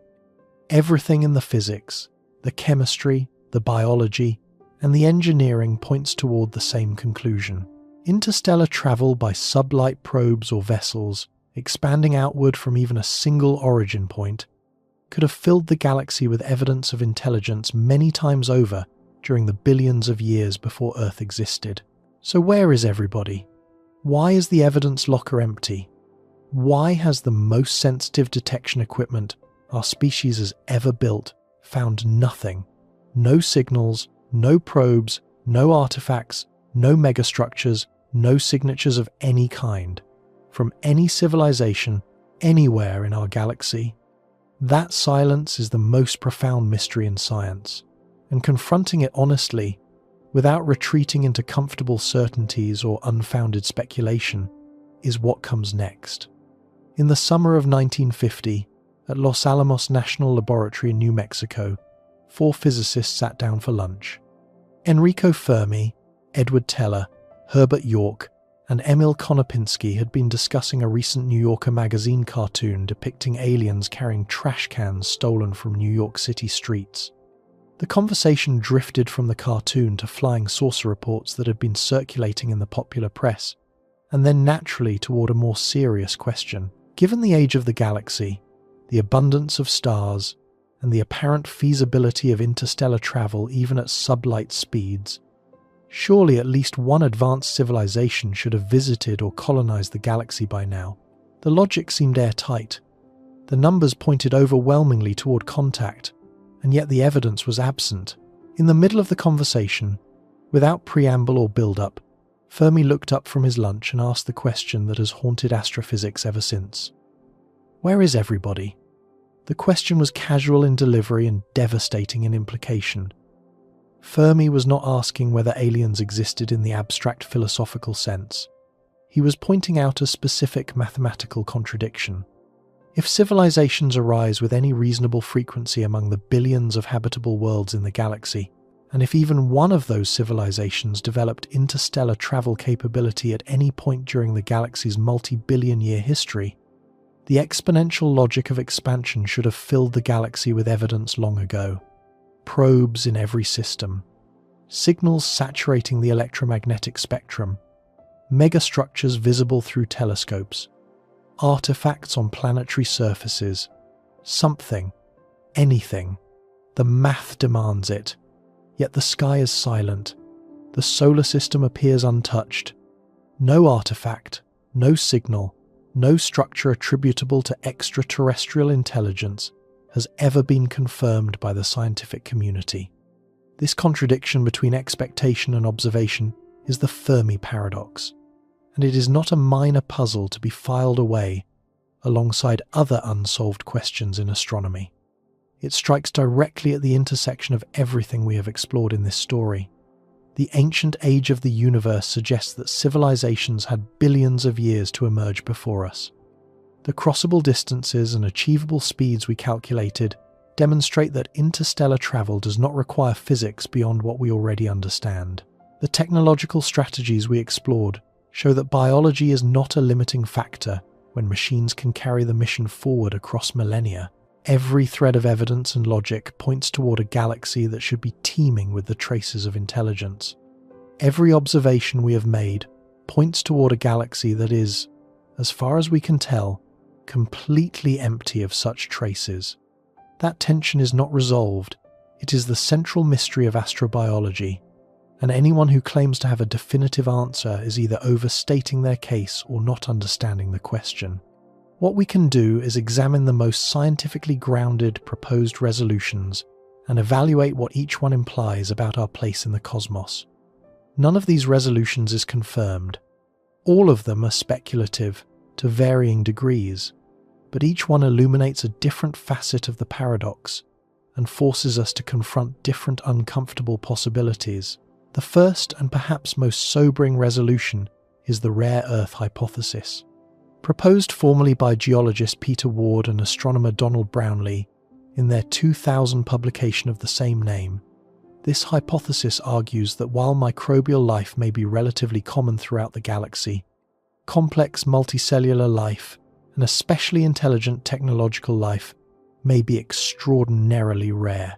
Everything in the physics, the chemistry, the biology, and the engineering points toward the same conclusion. Interstellar travel by sublight probes or vessels, expanding outward from even a single origin point, could have filled the galaxy with evidence of intelligence many times over during the billions of years before Earth existed. So where is everybody? Why is the evidence locker empty? Why has the most sensitive detection equipment our species has ever built found nothing? No signals, no probes, no artifacts, no megastructures, no signatures of any kind, from any civilization, anywhere in our galaxy. That silence is the most profound mystery in science, and confronting it honestly, without retreating into comfortable certainties or unfounded speculation, is what comes next. In the summer of 1950, at Los Alamos National Laboratory in New Mexico, 4 physicists sat down for lunch. Enrico Fermi, Edward Teller, Herbert York, and Emil Konopinski had been discussing a recent New Yorker magazine cartoon depicting aliens carrying trash cans stolen from New York City streets. The conversation drifted from the cartoon to flying saucer reports that had been circulating in the popular press, and then naturally toward a more serious question. Given the age of the galaxy, the abundance of stars, and the apparent feasibility of interstellar travel even at sublight speeds, surely at least one advanced civilization should have visited or colonized the galaxy by now. The logic seemed airtight. The numbers pointed overwhelmingly toward contact, and yet the evidence was absent. In the middle of the conversation, without preamble or build-up, Fermi looked up from his lunch and asked the question that has haunted astrophysics ever since. Where is everybody? The question was casual in delivery and devastating in implication. Fermi was not asking whether aliens existed in the abstract philosophical sense. He was pointing out a specific mathematical contradiction. If civilizations arise with any reasonable frequency among the billions of habitable worlds in the galaxy, and if even one of those civilizations developed interstellar travel capability at any point during the galaxy's multi-billion-year history, the exponential logic of expansion should have filled the galaxy with evidence long ago. Probes in every system, signals saturating the electromagnetic spectrum, megastructures visible through telescopes, artifacts on planetary surfaces, something, anything. The math demands it. Yet the sky is silent. The solar system appears untouched. No artifact, no signal, no structure attributable to extraterrestrial intelligence has ever been confirmed by the scientific community. This contradiction between expectation and observation is the Fermi paradox, and it is not a minor puzzle to be filed away alongside other unsolved questions in astronomy. It strikes directly at the intersection of everything we have explored in this story. The ancient age of the universe suggests that civilizations had billions of years to emerge before us. The crossable distances and achievable speeds we calculated demonstrate that interstellar travel does not require physics beyond what we already understand. The technological strategies we explored show that biology is not a limiting factor when machines can carry the mission forward across millennia. Every thread of evidence and logic points toward a galaxy that should be teeming with the traces of intelligence. Every observation we have made points toward a galaxy that is, as far as we can tell, completely empty of such traces. That tension is not resolved. It is the central mystery of astrobiology, and anyone who claims to have a definitive answer is either overstating their case or not understanding the question. What we can do is examine the most scientifically grounded proposed resolutions and evaluate what each one implies about our place in the cosmos. None of these resolutions is confirmed. All of them are speculative to varying degrees, but each one illuminates a different facet of the paradox and forces us to confront different uncomfortable possibilities. The first and perhaps most sobering resolution is the rare Earth hypothesis. Proposed formally by geologist Peter Ward and astronomer Donald Brownlee in their 2000 publication of the same name, this hypothesis argues that while microbial life may be relatively common throughout the galaxy, complex multicellular life, and especially intelligent technological life, may be extraordinarily rare.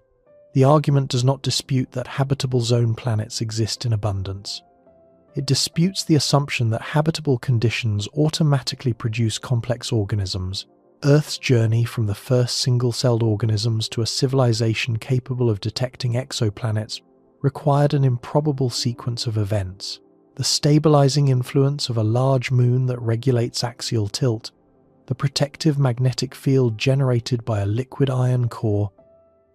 The argument does not dispute that habitable zone planets exist in abundance. It disputes the assumption that habitable conditions automatically produce complex organisms. Earth's journey from the first single-celled organisms to a civilization capable of detecting exoplanets required an improbable sequence of events. The stabilizing influence of a large moon that regulates axial tilt, the protective magnetic field generated by a liquid iron core,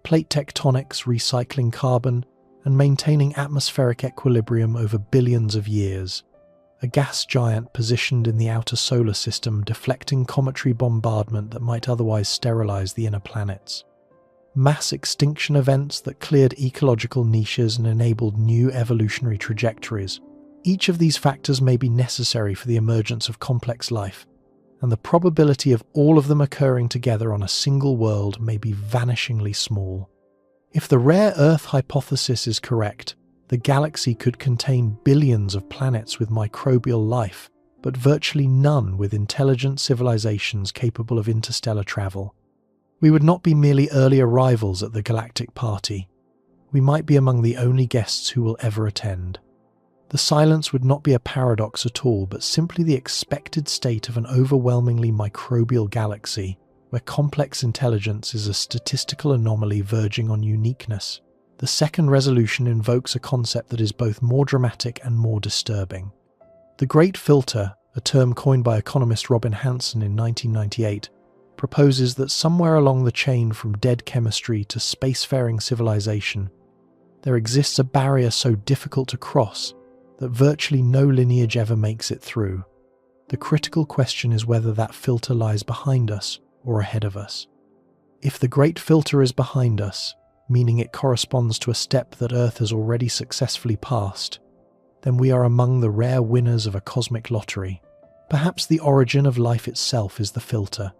plate tectonics recycling carbon, and maintaining atmospheric equilibrium over billions of years. A gas giant positioned in the outer solar system deflecting cometary bombardment that might otherwise sterilize the inner planets. Mass extinction events that cleared ecological niches and enabled new evolutionary trajectories. Each of these factors may be necessary for the emergence of complex life, and the probability of all of them occurring together on a single world may be vanishingly small. If the rare Earth hypothesis is correct, the galaxy could contain billions of planets with microbial life, but virtually none with intelligent civilizations capable of interstellar travel. We would not be merely early arrivals at the galactic party. We might be among the only guests who will ever attend. The silence would not be a paradox at all, but simply the expected state of an overwhelmingly microbial galaxy, where complex intelligence is a statistical anomaly verging on uniqueness. The second resolution invokes a concept that is both more dramatic and more disturbing. The Great Filter, a term coined by economist Robin Hanson in 1998, proposes that somewhere along the chain from dead chemistry to spacefaring civilization, there exists a barrier so difficult to cross that virtually no lineage ever makes it through. The critical question is whether that filter lies behind us or ahead of us. If the Great Filter is behind us, meaning it corresponds to a step that Earth has already successfully passed, then we are among the rare winners of a cosmic lottery. Perhaps the origin of life itself is the filter.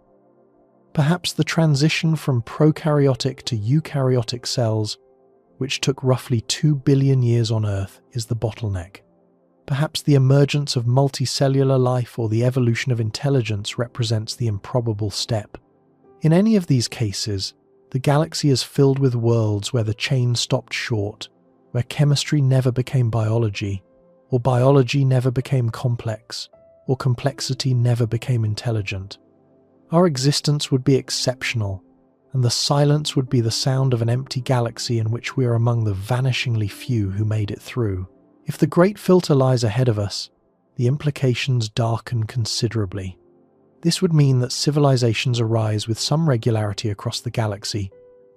Perhaps the transition from prokaryotic to eukaryotic cells, which took roughly 2 billion years on Earth, is the bottleneck. Perhaps the emergence of multicellular life or the evolution of intelligence represents the improbable step. In any of these cases, the galaxy is filled with worlds where the chain stopped short, where chemistry never became biology, or biology never became complex, or complexity never became intelligent. Our existence would be exceptional, and the silence would be the sound of an empty galaxy in which we are among the vanishingly few who made it through. If the Great Filter lies ahead of us, the implications darken considerably. This would mean that civilizations arise with some regularity across the galaxy,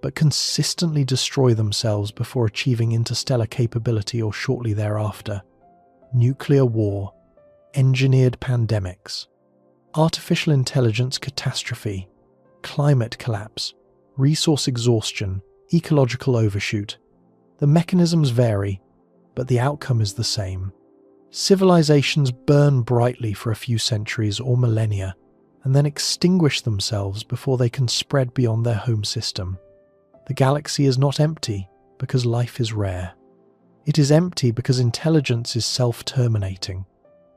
but consistently destroy themselves before achieving interstellar capability or shortly thereafter. Nuclear war, engineered pandemics, artificial intelligence catastrophe, climate collapse, resource exhaustion, ecological overshoot. The mechanisms vary, but the outcome is the same. Civilizations burn brightly for a few centuries or millennia, and then extinguish themselves before they can spread beyond their home system. The galaxy is not empty because life is rare. It is empty because intelligence is self-terminating.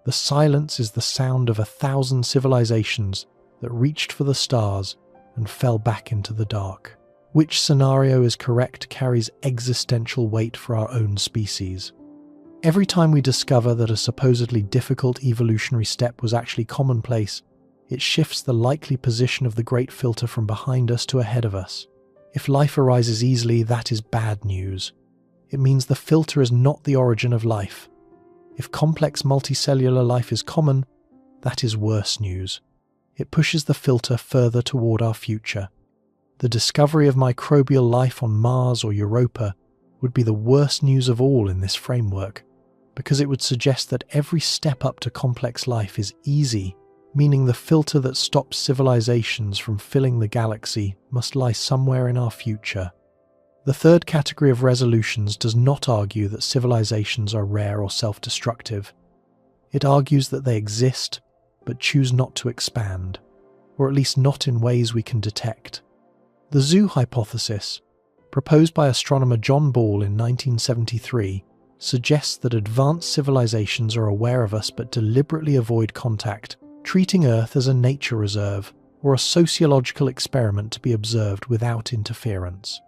The silence is the sound of 1,000 civilizations that reached for the stars and fell back into the dark. Which scenario is correct carries existential weight for our own species. Every time we discover that a supposedly difficult evolutionary step was actually commonplace, it shifts the likely position of the Great Filter from behind us to ahead of us. If life arises easily, that is bad news. It means the filter is not the origin of life. If complex multicellular life is common, that is worse news. It pushes the filter further toward our future. The discovery of microbial life on Mars or Europa would be the worst news of all in this framework, because it would suggest that every step up to complex life is easy, meaning the filter that stops civilizations from filling the galaxy must lie somewhere in our future. The third category of resolutions does not argue that civilizations are rare or self-destructive. It argues that they exist, but choose not to expand, or at least not in ways we can detect. The zoo hypothesis, proposed by astronomer John Ball in 1973, suggests that advanced civilizations are aware of us but deliberately avoid contact, treating Earth as a nature reserve or a sociological experiment to be observed without interference.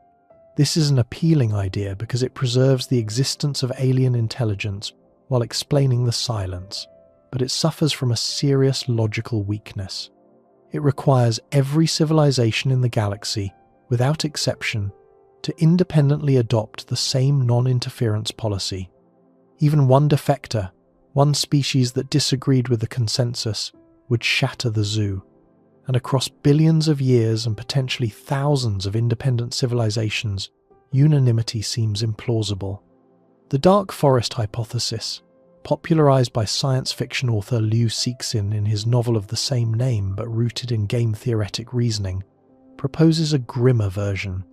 This is an appealing idea because it preserves the existence of alien intelligence while explaining the silence, but it suffers from a serious logical weakness. It requires every civilization in the galaxy, without exception, to independently adopt the same non-interference policy. Even one defector, one species that disagreed with the consensus, would shatter the zoo, and across billions of years and potentially thousands of independent civilizations, unanimity seems implausible. The dark forest hypothesis, popularized by science fiction author Liu Cixin in his novel of the same name but rooted in game-theoretic reasoning, proposes a grimmer version.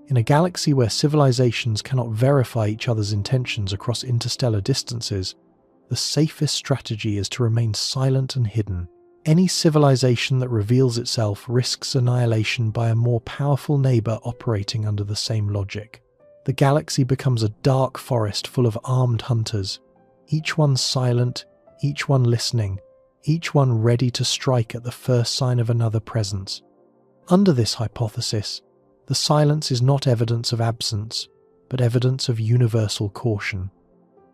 In a galaxy where civilizations cannot verify each other's intentions across interstellar distances, the safest strategy is to remain silent and hidden. Any civilization that reveals itself risks annihilation by a more powerful neighbor operating under the same logic. The galaxy becomes a dark forest full of armed hunters, each one silent, each one listening, each one ready to strike at the first sign of another presence. Under this hypothesis, the silence is not evidence of absence, but evidence of universal caution.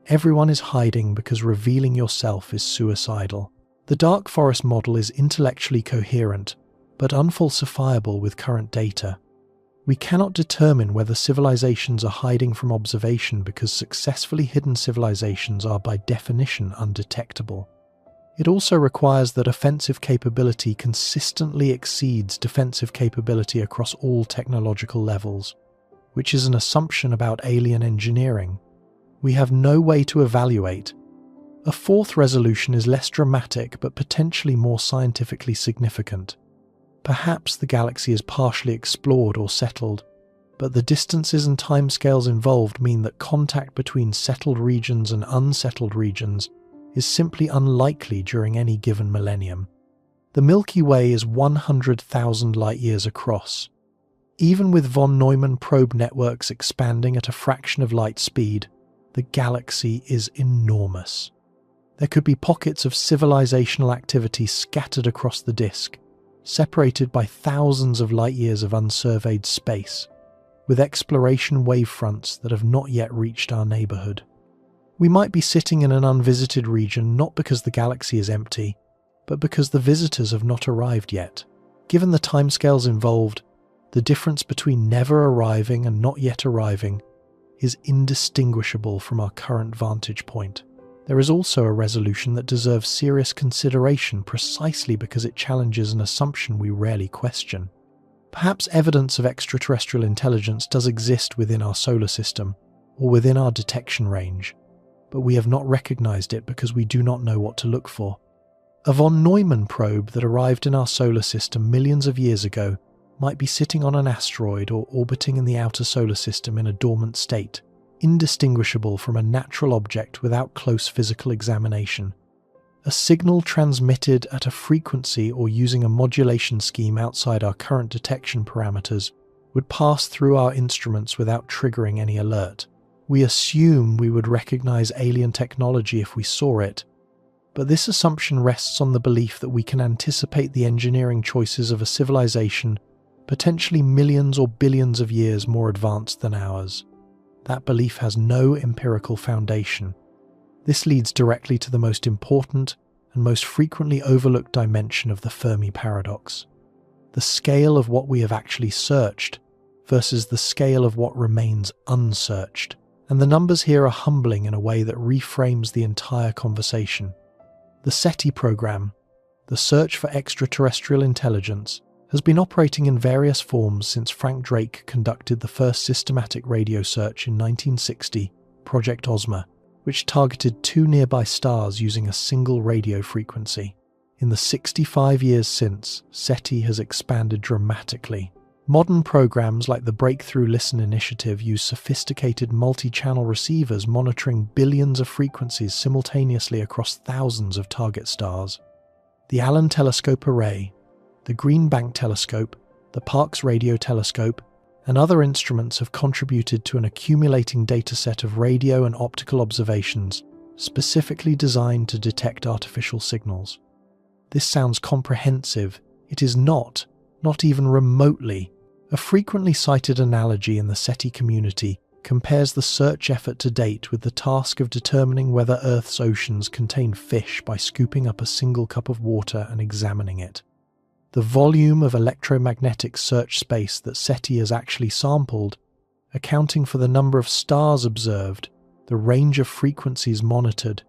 Everyone is hiding because revealing yourself is suicidal. The dark forest model is intellectually coherent, but unfalsifiable with current data. We cannot determine whether civilizations are hiding from observation because successfully hidden civilizations are by definition undetectable. It also requires that offensive capability consistently exceeds defensive capability across all technological levels, which is an assumption about alien engineering. We have no way to evaluate. A fourth resolution is less dramatic but potentially more scientifically significant. Perhaps the galaxy is partially explored or settled, but the distances and timescales involved mean that contact between settled regions and unsettled regions is simply unlikely during any given millennium. The Milky Way is 100,000 light-years across. Even with von Neumann probe networks expanding at a fraction of light speed, the galaxy is enormous. There could be pockets of civilizational activity scattered across the disk, separated by thousands of light-years of unsurveyed space, with exploration wavefronts that have not yet reached our neighborhood. We might be sitting in an unvisited region not because the galaxy is empty, but because the visitors have not arrived yet. Given the timescales involved, the difference between never arriving and not yet arriving is indistinguishable from our current vantage point. There is also a resolution that deserves serious consideration precisely because it challenges an assumption we rarely question. Perhaps evidence of extraterrestrial intelligence does exist within our solar system or within our detection range, but we have not recognized it because we do not know what to look for. A von Neumann probe that arrived in our solar system millions of years ago might be sitting on an asteroid or orbiting in the outer solar system in a dormant state, indistinguishable from a natural object without close physical examination. A signal transmitted at a frequency or using a modulation scheme outside our current detection parameters would pass through our instruments without triggering any alert. We assume we would recognize alien technology if we saw it, but this assumption rests on the belief that we can anticipate the engineering choices of a civilization potentially millions or billions of years more advanced than ours. That belief has no empirical foundation. This leads directly to the most important and most frequently overlooked dimension of the Fermi paradox: the scale of what we have actually searched versus the scale of what remains unsearched. And the numbers here are humbling in a way that reframes the entire conversation. The SETI program, the search for extraterrestrial intelligence, has been operating in various forms since Frank Drake conducted the first systematic radio search in 1960, Project Ozma, which targeted 2 nearby stars using a single radio frequency. In the 65 years since, SETI has expanded dramatically. Modern programs like the Breakthrough Listen initiative use sophisticated multi-channel receivers monitoring billions of frequencies simultaneously across thousands of target stars. The Allen Telescope Array, the Green Bank Telescope, the Parkes Radio Telescope, and other instruments have contributed to an accumulating dataset of radio and optical observations specifically designed to detect artificial signals. This sounds comprehensive. It is not even remotely. A frequently cited analogy in the SETI community compares the search effort to date with the task of determining whether Earth's oceans contain fish by scooping up a single cup of water and examining it. The volume of electromagnetic search space that SETI has actually sampled, accounting for the number of stars observed, the range of frequencies monitored,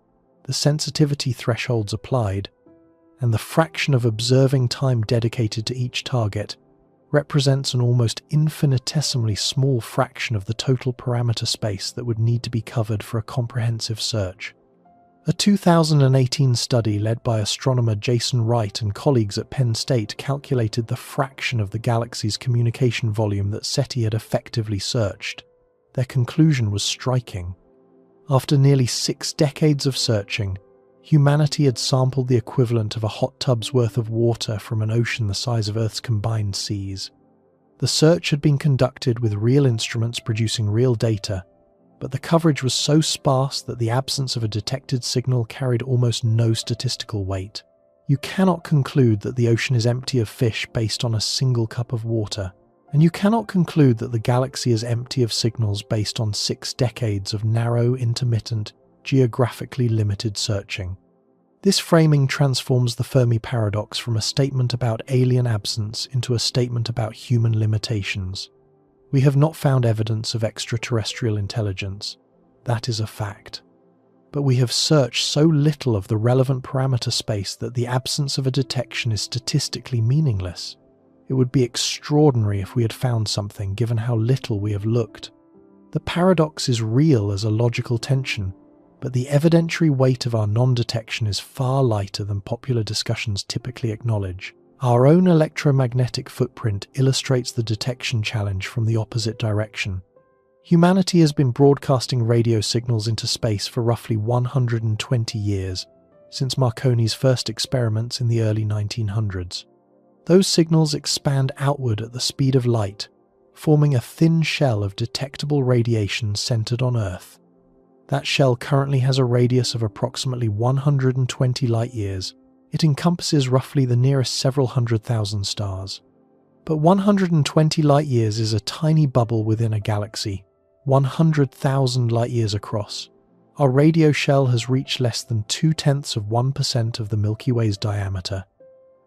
the sensitivity thresholds applied, and the fraction of observing time dedicated to each target, represents an almost infinitesimally small fraction of the total parameter space that would need to be covered for a comprehensive search. A 2018 study led by astronomer Jason Wright and colleagues at Penn State calculated the fraction of the galaxy's communication volume that SETI had effectively searched. Their conclusion was striking. After nearly 6 decades of searching, humanity had sampled the equivalent of a hot tub's worth of water from an ocean the size of Earth's combined seas. The search had been conducted with real instruments producing real data, but the coverage was so sparse that the absence of a detected signal carried almost no statistical weight. You cannot conclude that the ocean is empty of fish based on a single cup of water, and you cannot conclude that the galaxy is empty of signals based on 6 decades of narrow, intermittent, geographically limited searching. This framing transforms the Fermi paradox from a statement about alien absence into a statement about human limitations. We have not found evidence of extraterrestrial intelligence. That is a fact. But we have searched so little of the relevant parameter space that the absence of a detection is statistically meaningless. It would be extraordinary if we had found something, given how little we have looked. The paradox is real as a logical tension, but the evidentiary weight of our non-detection is far lighter than popular discussions typically acknowledge. Our own electromagnetic footprint illustrates the detection challenge from the opposite direction. Humanity has been broadcasting radio signals into space for roughly 120 years, since Marconi's first experiments in the early 1900s. Those signals expand outward at the speed of light, forming a thin shell of detectable radiation centered on Earth. That shell currently has a radius of approximately 120 light-years. It encompasses roughly the nearest several 100,000 stars. But 120 light-years is a tiny bubble within a galaxy, 100,000 light-years across. Our radio shell has reached less than 0.2% of the Milky Way's diameter.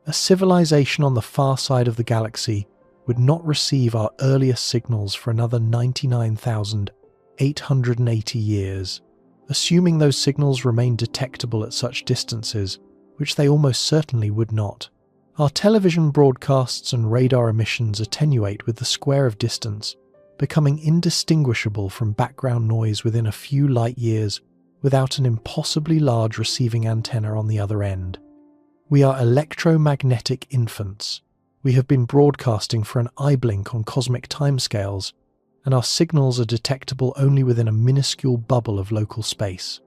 A civilization on the far side of the galaxy would not receive our earliest signals for another 99,880 years, assuming those signals remain detectable at such distances, which they almost certainly would not. Our television broadcasts and radar emissions attenuate with the square of distance, becoming indistinguishable from background noise within a few light years without an impossibly large receiving antenna on the other end. We are electromagnetic infants. We have been broadcasting for an eye blink on cosmic timescales, and our signals are detectable only within a minuscule bubble of local space.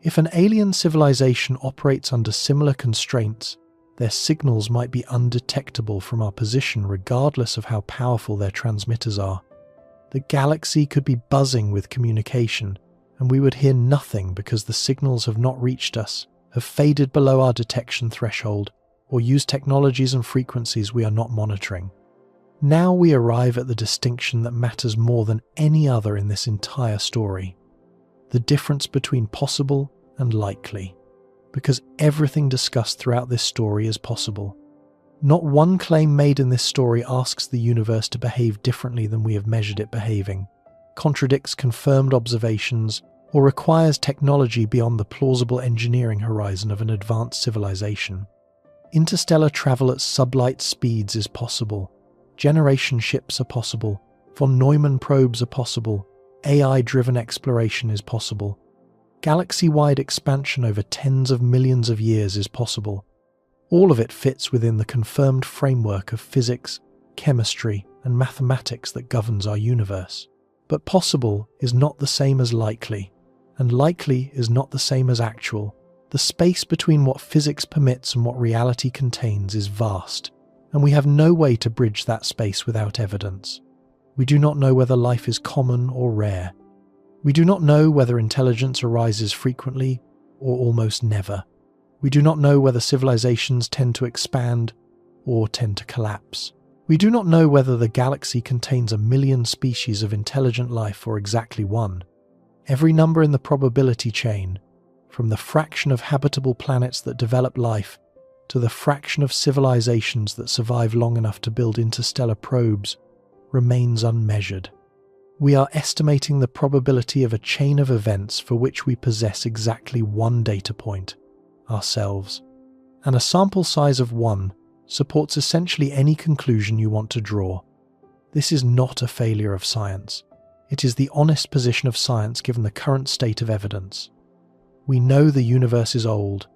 If an alien civilization operates under similar constraints, their signals might be undetectable from our position regardless of how powerful their transmitters are. The galaxy could be buzzing with communication, and we would hear nothing because the signals have not reached us, have faded below our detection threshold, or use technologies and frequencies we are not monitoring. Now we arrive at the distinction that matters more than any other in this entire story. The difference between possible and likely. Because everything discussed throughout this story is possible. Not one claim made in this story asks the universe to behave differently than we have measured it behaving, contradicts confirmed observations, or requires technology beyond the plausible engineering horizon of an advanced civilization. Interstellar travel at sublight speeds is possible. Generation ships are possible. Von Neumann probes are possible. AI-driven exploration is possible. Galaxy-wide expansion over tens of millions of years is possible. All of it fits within the confirmed framework of physics, chemistry, and mathematics that governs our universe. But possible is not the same as likely, and likely is not the same as actual. The space between what physics permits and what reality contains is vast, and we have no way to bridge that space without evidence. We do not know whether life is common or rare. We do not know whether intelligence arises frequently or almost never. We do not know whether civilizations tend to expand or tend to collapse. We do not know whether the galaxy contains 1 million species of intelligent life or exactly one. Every number in the probability chain, from the fraction of habitable planets that develop life to the fraction of civilizations that survive long enough to build interstellar probes, remains unmeasured. We are estimating the probability of a chain of events for which we possess exactly one data point, ourselves, and a sample size of 1 supports essentially any conclusion you want to draw. This is not a failure of science. It is the honest position of science given the current state of evidence. We know the universe is old.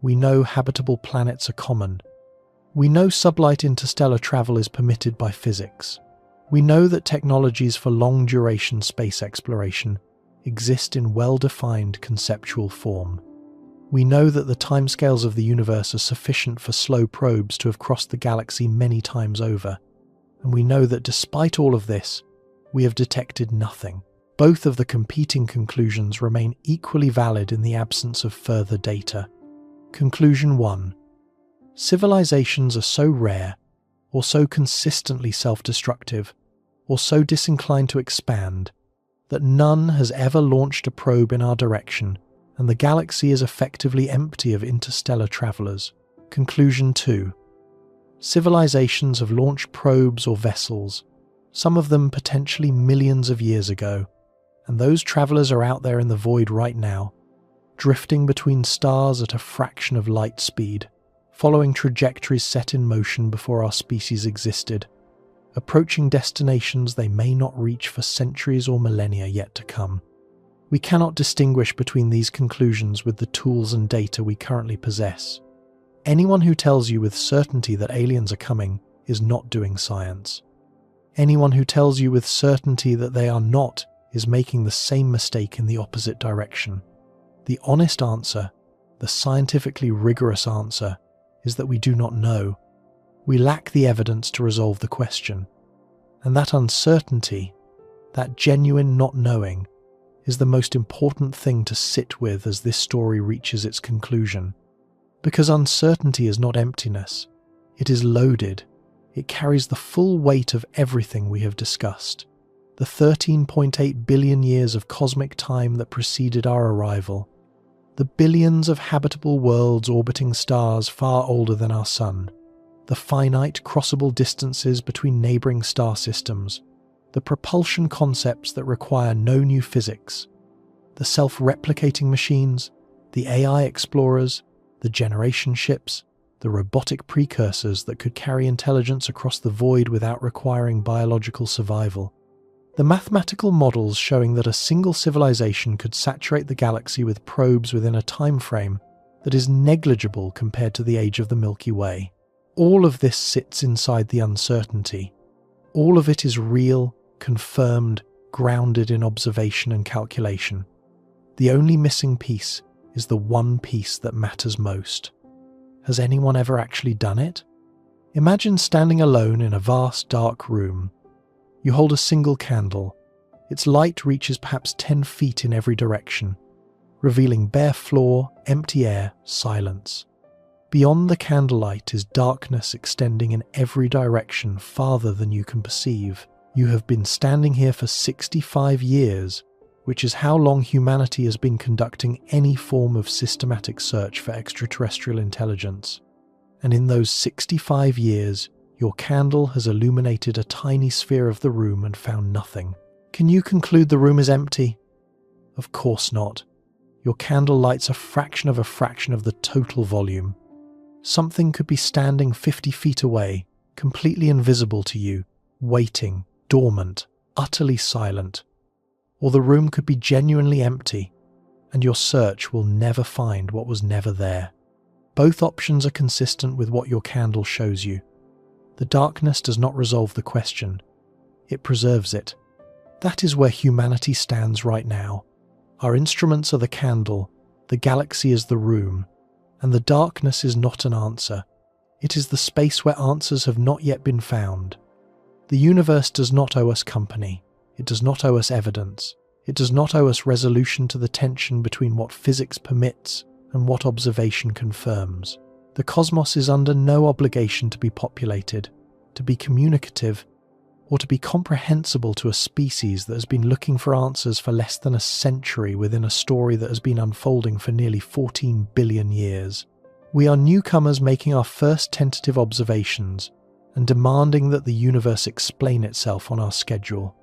We know habitable planets are common. We know sublight interstellar travel is permitted by physics. We know that technologies for long-duration space exploration exist in well-defined conceptual form. We know that the timescales of the universe are sufficient for slow probes to have crossed the galaxy many times over, and we know that despite all of this, we have detected nothing. Both of the competing conclusions remain equally valid in the absence of further data. Conclusion 1. Civilizations are so rare, or so consistently self-destructive, or so disinclined to expand, that none has ever launched a probe in our direction and the galaxy is effectively empty of interstellar travelers. Conclusion 2. Civilizations have launched probes or vessels, some of them potentially millions of years ago, and those travelers are out there in the void right now, drifting between stars at a fraction of light speed, following trajectories set in motion before our species existed, approaching destinations they may not reach for centuries or millennia yet to come. We cannot distinguish between these conclusions with the tools and data we currently possess. Anyone who tells you with certainty that aliens are coming is not doing science. Anyone who tells you with certainty that they are not is making the same mistake in the opposite direction. The honest answer, the scientifically rigorous answer, is that we do not know. We lack the evidence to resolve the question. And that uncertainty, that genuine not knowing, is the most important thing to sit with as this story reaches its conclusion. Because uncertainty is not emptiness. It is loaded. It carries the full weight of everything we have discussed. The 13.8 billion years of cosmic time that preceded our arrival. The billions of habitable worlds orbiting stars far older than our Sun. The finite crossable distances between neighbouring star systems. The propulsion concepts that require no new physics. The self-replicating machines. The AI explorers. The generation ships. The robotic precursors that could carry intelligence across the void without requiring biological survival. The mathematical models showing that a single civilization could saturate the galaxy with probes within a time frame that is negligible compared to the age of the Milky Way. All of this sits inside the uncertainty. All of it is real, confirmed, grounded in observation and calculation. The only missing piece is the one piece that matters most. Has anyone ever actually done it? Imagine standing alone in a vast dark room. You hold a single candle. Its light reaches perhaps 10 feet in every direction, revealing bare floor, empty air, silence. Beyond the candlelight is darkness extending in every direction farther than you can perceive. You have been standing here for 65 years, which is how long humanity has been conducting any form of systematic search for extraterrestrial intelligence. And in those 65 years, your candle has illuminated a tiny sphere of the room and found nothing. Can you conclude the room is empty? Of course not. Your candle lights a fraction of the total volume. Something could be standing 50 feet away, completely invisible to you, waiting, dormant, utterly silent. Or the room could be genuinely empty, and your search will never find what was never there. Both options are consistent with what your candle shows you. The darkness does not resolve the question. It preserves it. That is where humanity stands right now. Our instruments are the candle, the galaxy is the room, and the darkness is not an answer. It is the space where answers have not yet been found. The universe does not owe us company. It does not owe us evidence. It does not owe us resolution to the tension between what physics permits and what observation confirms. The cosmos is under no obligation to be populated, to be communicative, or to be comprehensible to a species that has been looking for answers for less than a century within a story that has been unfolding for nearly 14 billion years. We are newcomers making our first tentative observations and demanding that the universe explain itself on our schedule.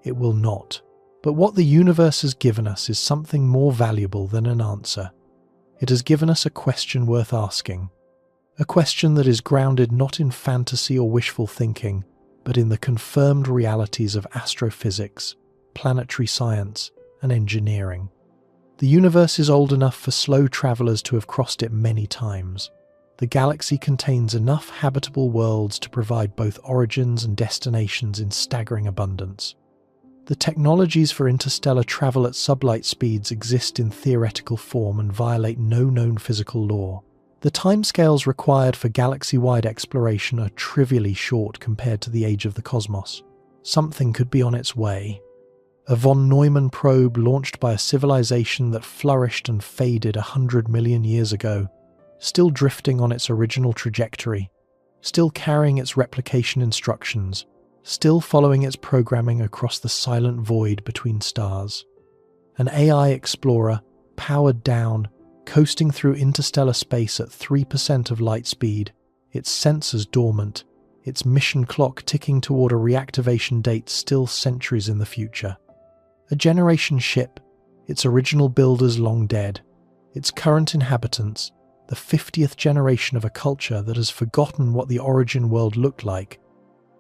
It will not. But what the universe has given us is something more valuable than an answer. It has given us a question worth asking. A question that is grounded not in fantasy or wishful thinking, but in the confirmed realities of astrophysics, planetary science, and engineering. The universe is old enough for slow travelers to have crossed it many times. The galaxy contains enough habitable worlds to provide both origins and destinations in staggering abundance. The technologies for interstellar travel at sublight speeds exist in theoretical form and violate no known physical law. The timescales required for galaxy-wide exploration are trivially short compared to the age of the cosmos. Something could be on its way. A von Neumann probe launched by a civilization that flourished and faded 100 million years ago, still drifting on its original trajectory, still carrying its replication instructions, still following its programming across the silent void between stars. An AI explorer, powered down, coasting through interstellar space at 3% of light speed, its sensors dormant, its mission clock ticking toward a reactivation date still centuries in the future. A generation ship, its original builders long dead, its current inhabitants, the 50th generation of a culture that has forgotten what the origin world looked like,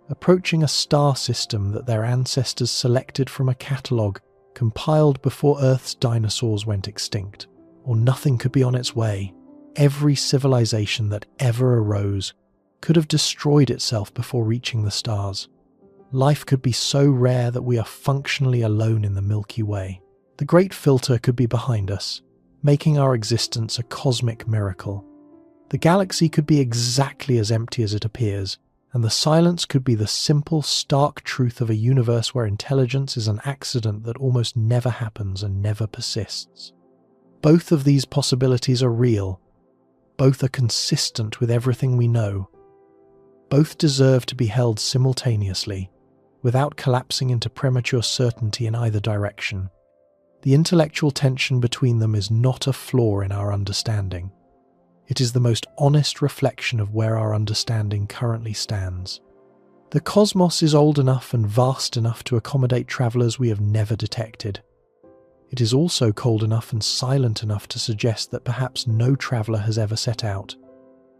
approaching a star system that their ancestors selected from a catalogue compiled before Earth's dinosaurs went extinct, or nothing could be on its way. Every civilization that ever arose could have destroyed itself before reaching the stars. Life could be so rare that we are functionally alone in the Milky Way. The Great Filter could be behind us, making our existence a cosmic miracle. The galaxy could be exactly as empty as it appears, and the silence could be the simple, stark truth of a universe where intelligence is an accident that almost never happens and never persists. Both of these possibilities are real. Both are consistent with everything we know. Both deserve to be held simultaneously, without collapsing into premature certainty in either direction. The intellectual tension between them is not a flaw in our understanding. It is the most honest reflection of where our understanding currently stands. The cosmos is old enough and vast enough to accommodate travelers we have never detected. It is also cold enough and silent enough to suggest that perhaps no traveler has ever set out.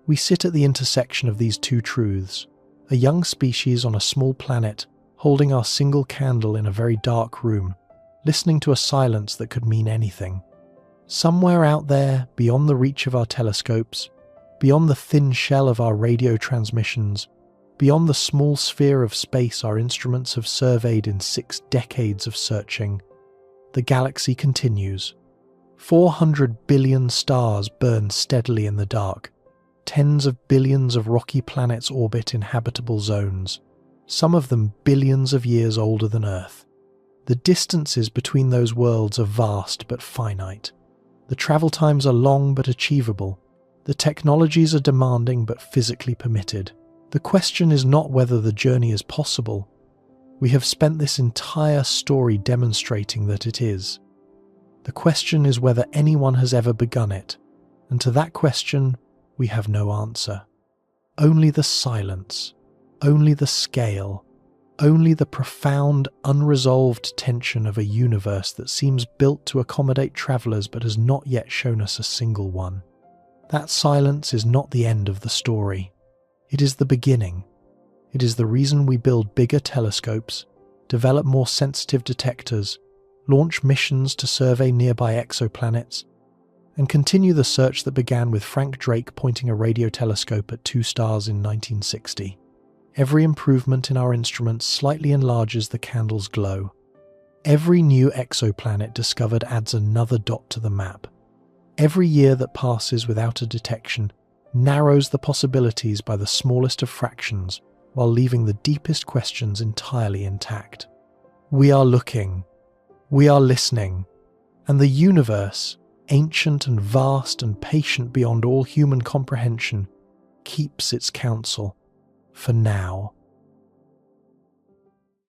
We sit at the intersection of these two truths, a young species on a small planet, holding our single candle in a very dark room, listening to a silence that could mean anything. Somewhere out there, beyond the reach of our telescopes, beyond the thin shell of our radio transmissions, beyond the small sphere of space our instruments have surveyed in 6 decades of searching, the galaxy continues. 400 billion stars burn steadily in the dark. Tens of billions of rocky planets orbit in habitable zones, some of them billions of years older than Earth. The distances between those worlds are vast but finite. The travel times are long but achievable. The technologies are demanding but physically permitted. The question is not whether the journey is possible. We have spent this entire story demonstrating that it is. The question is whether anyone has ever begun it, and to that question, we have no answer. Only the silence, only the scale, only the profound, unresolved tension of a universe that seems built to accommodate travelers but has not yet shown us a single one. That silence is not the end of the story. It is the beginning. It is the reason we build bigger telescopes, develop more sensitive detectors, launch missions to survey nearby exoplanets, and continue the search that began with Frank Drake pointing a radio telescope at 2 stars in 1960. Every improvement in our instruments slightly enlarges the candle's glow. Every new exoplanet discovered adds another dot to the map. Every year that passes without a detection narrows the possibilities by the smallest of fractions, while leaving the deepest questions entirely intact. We are looking, we are listening, and the universe, ancient and vast and patient beyond all human comprehension, keeps its counsel. For now.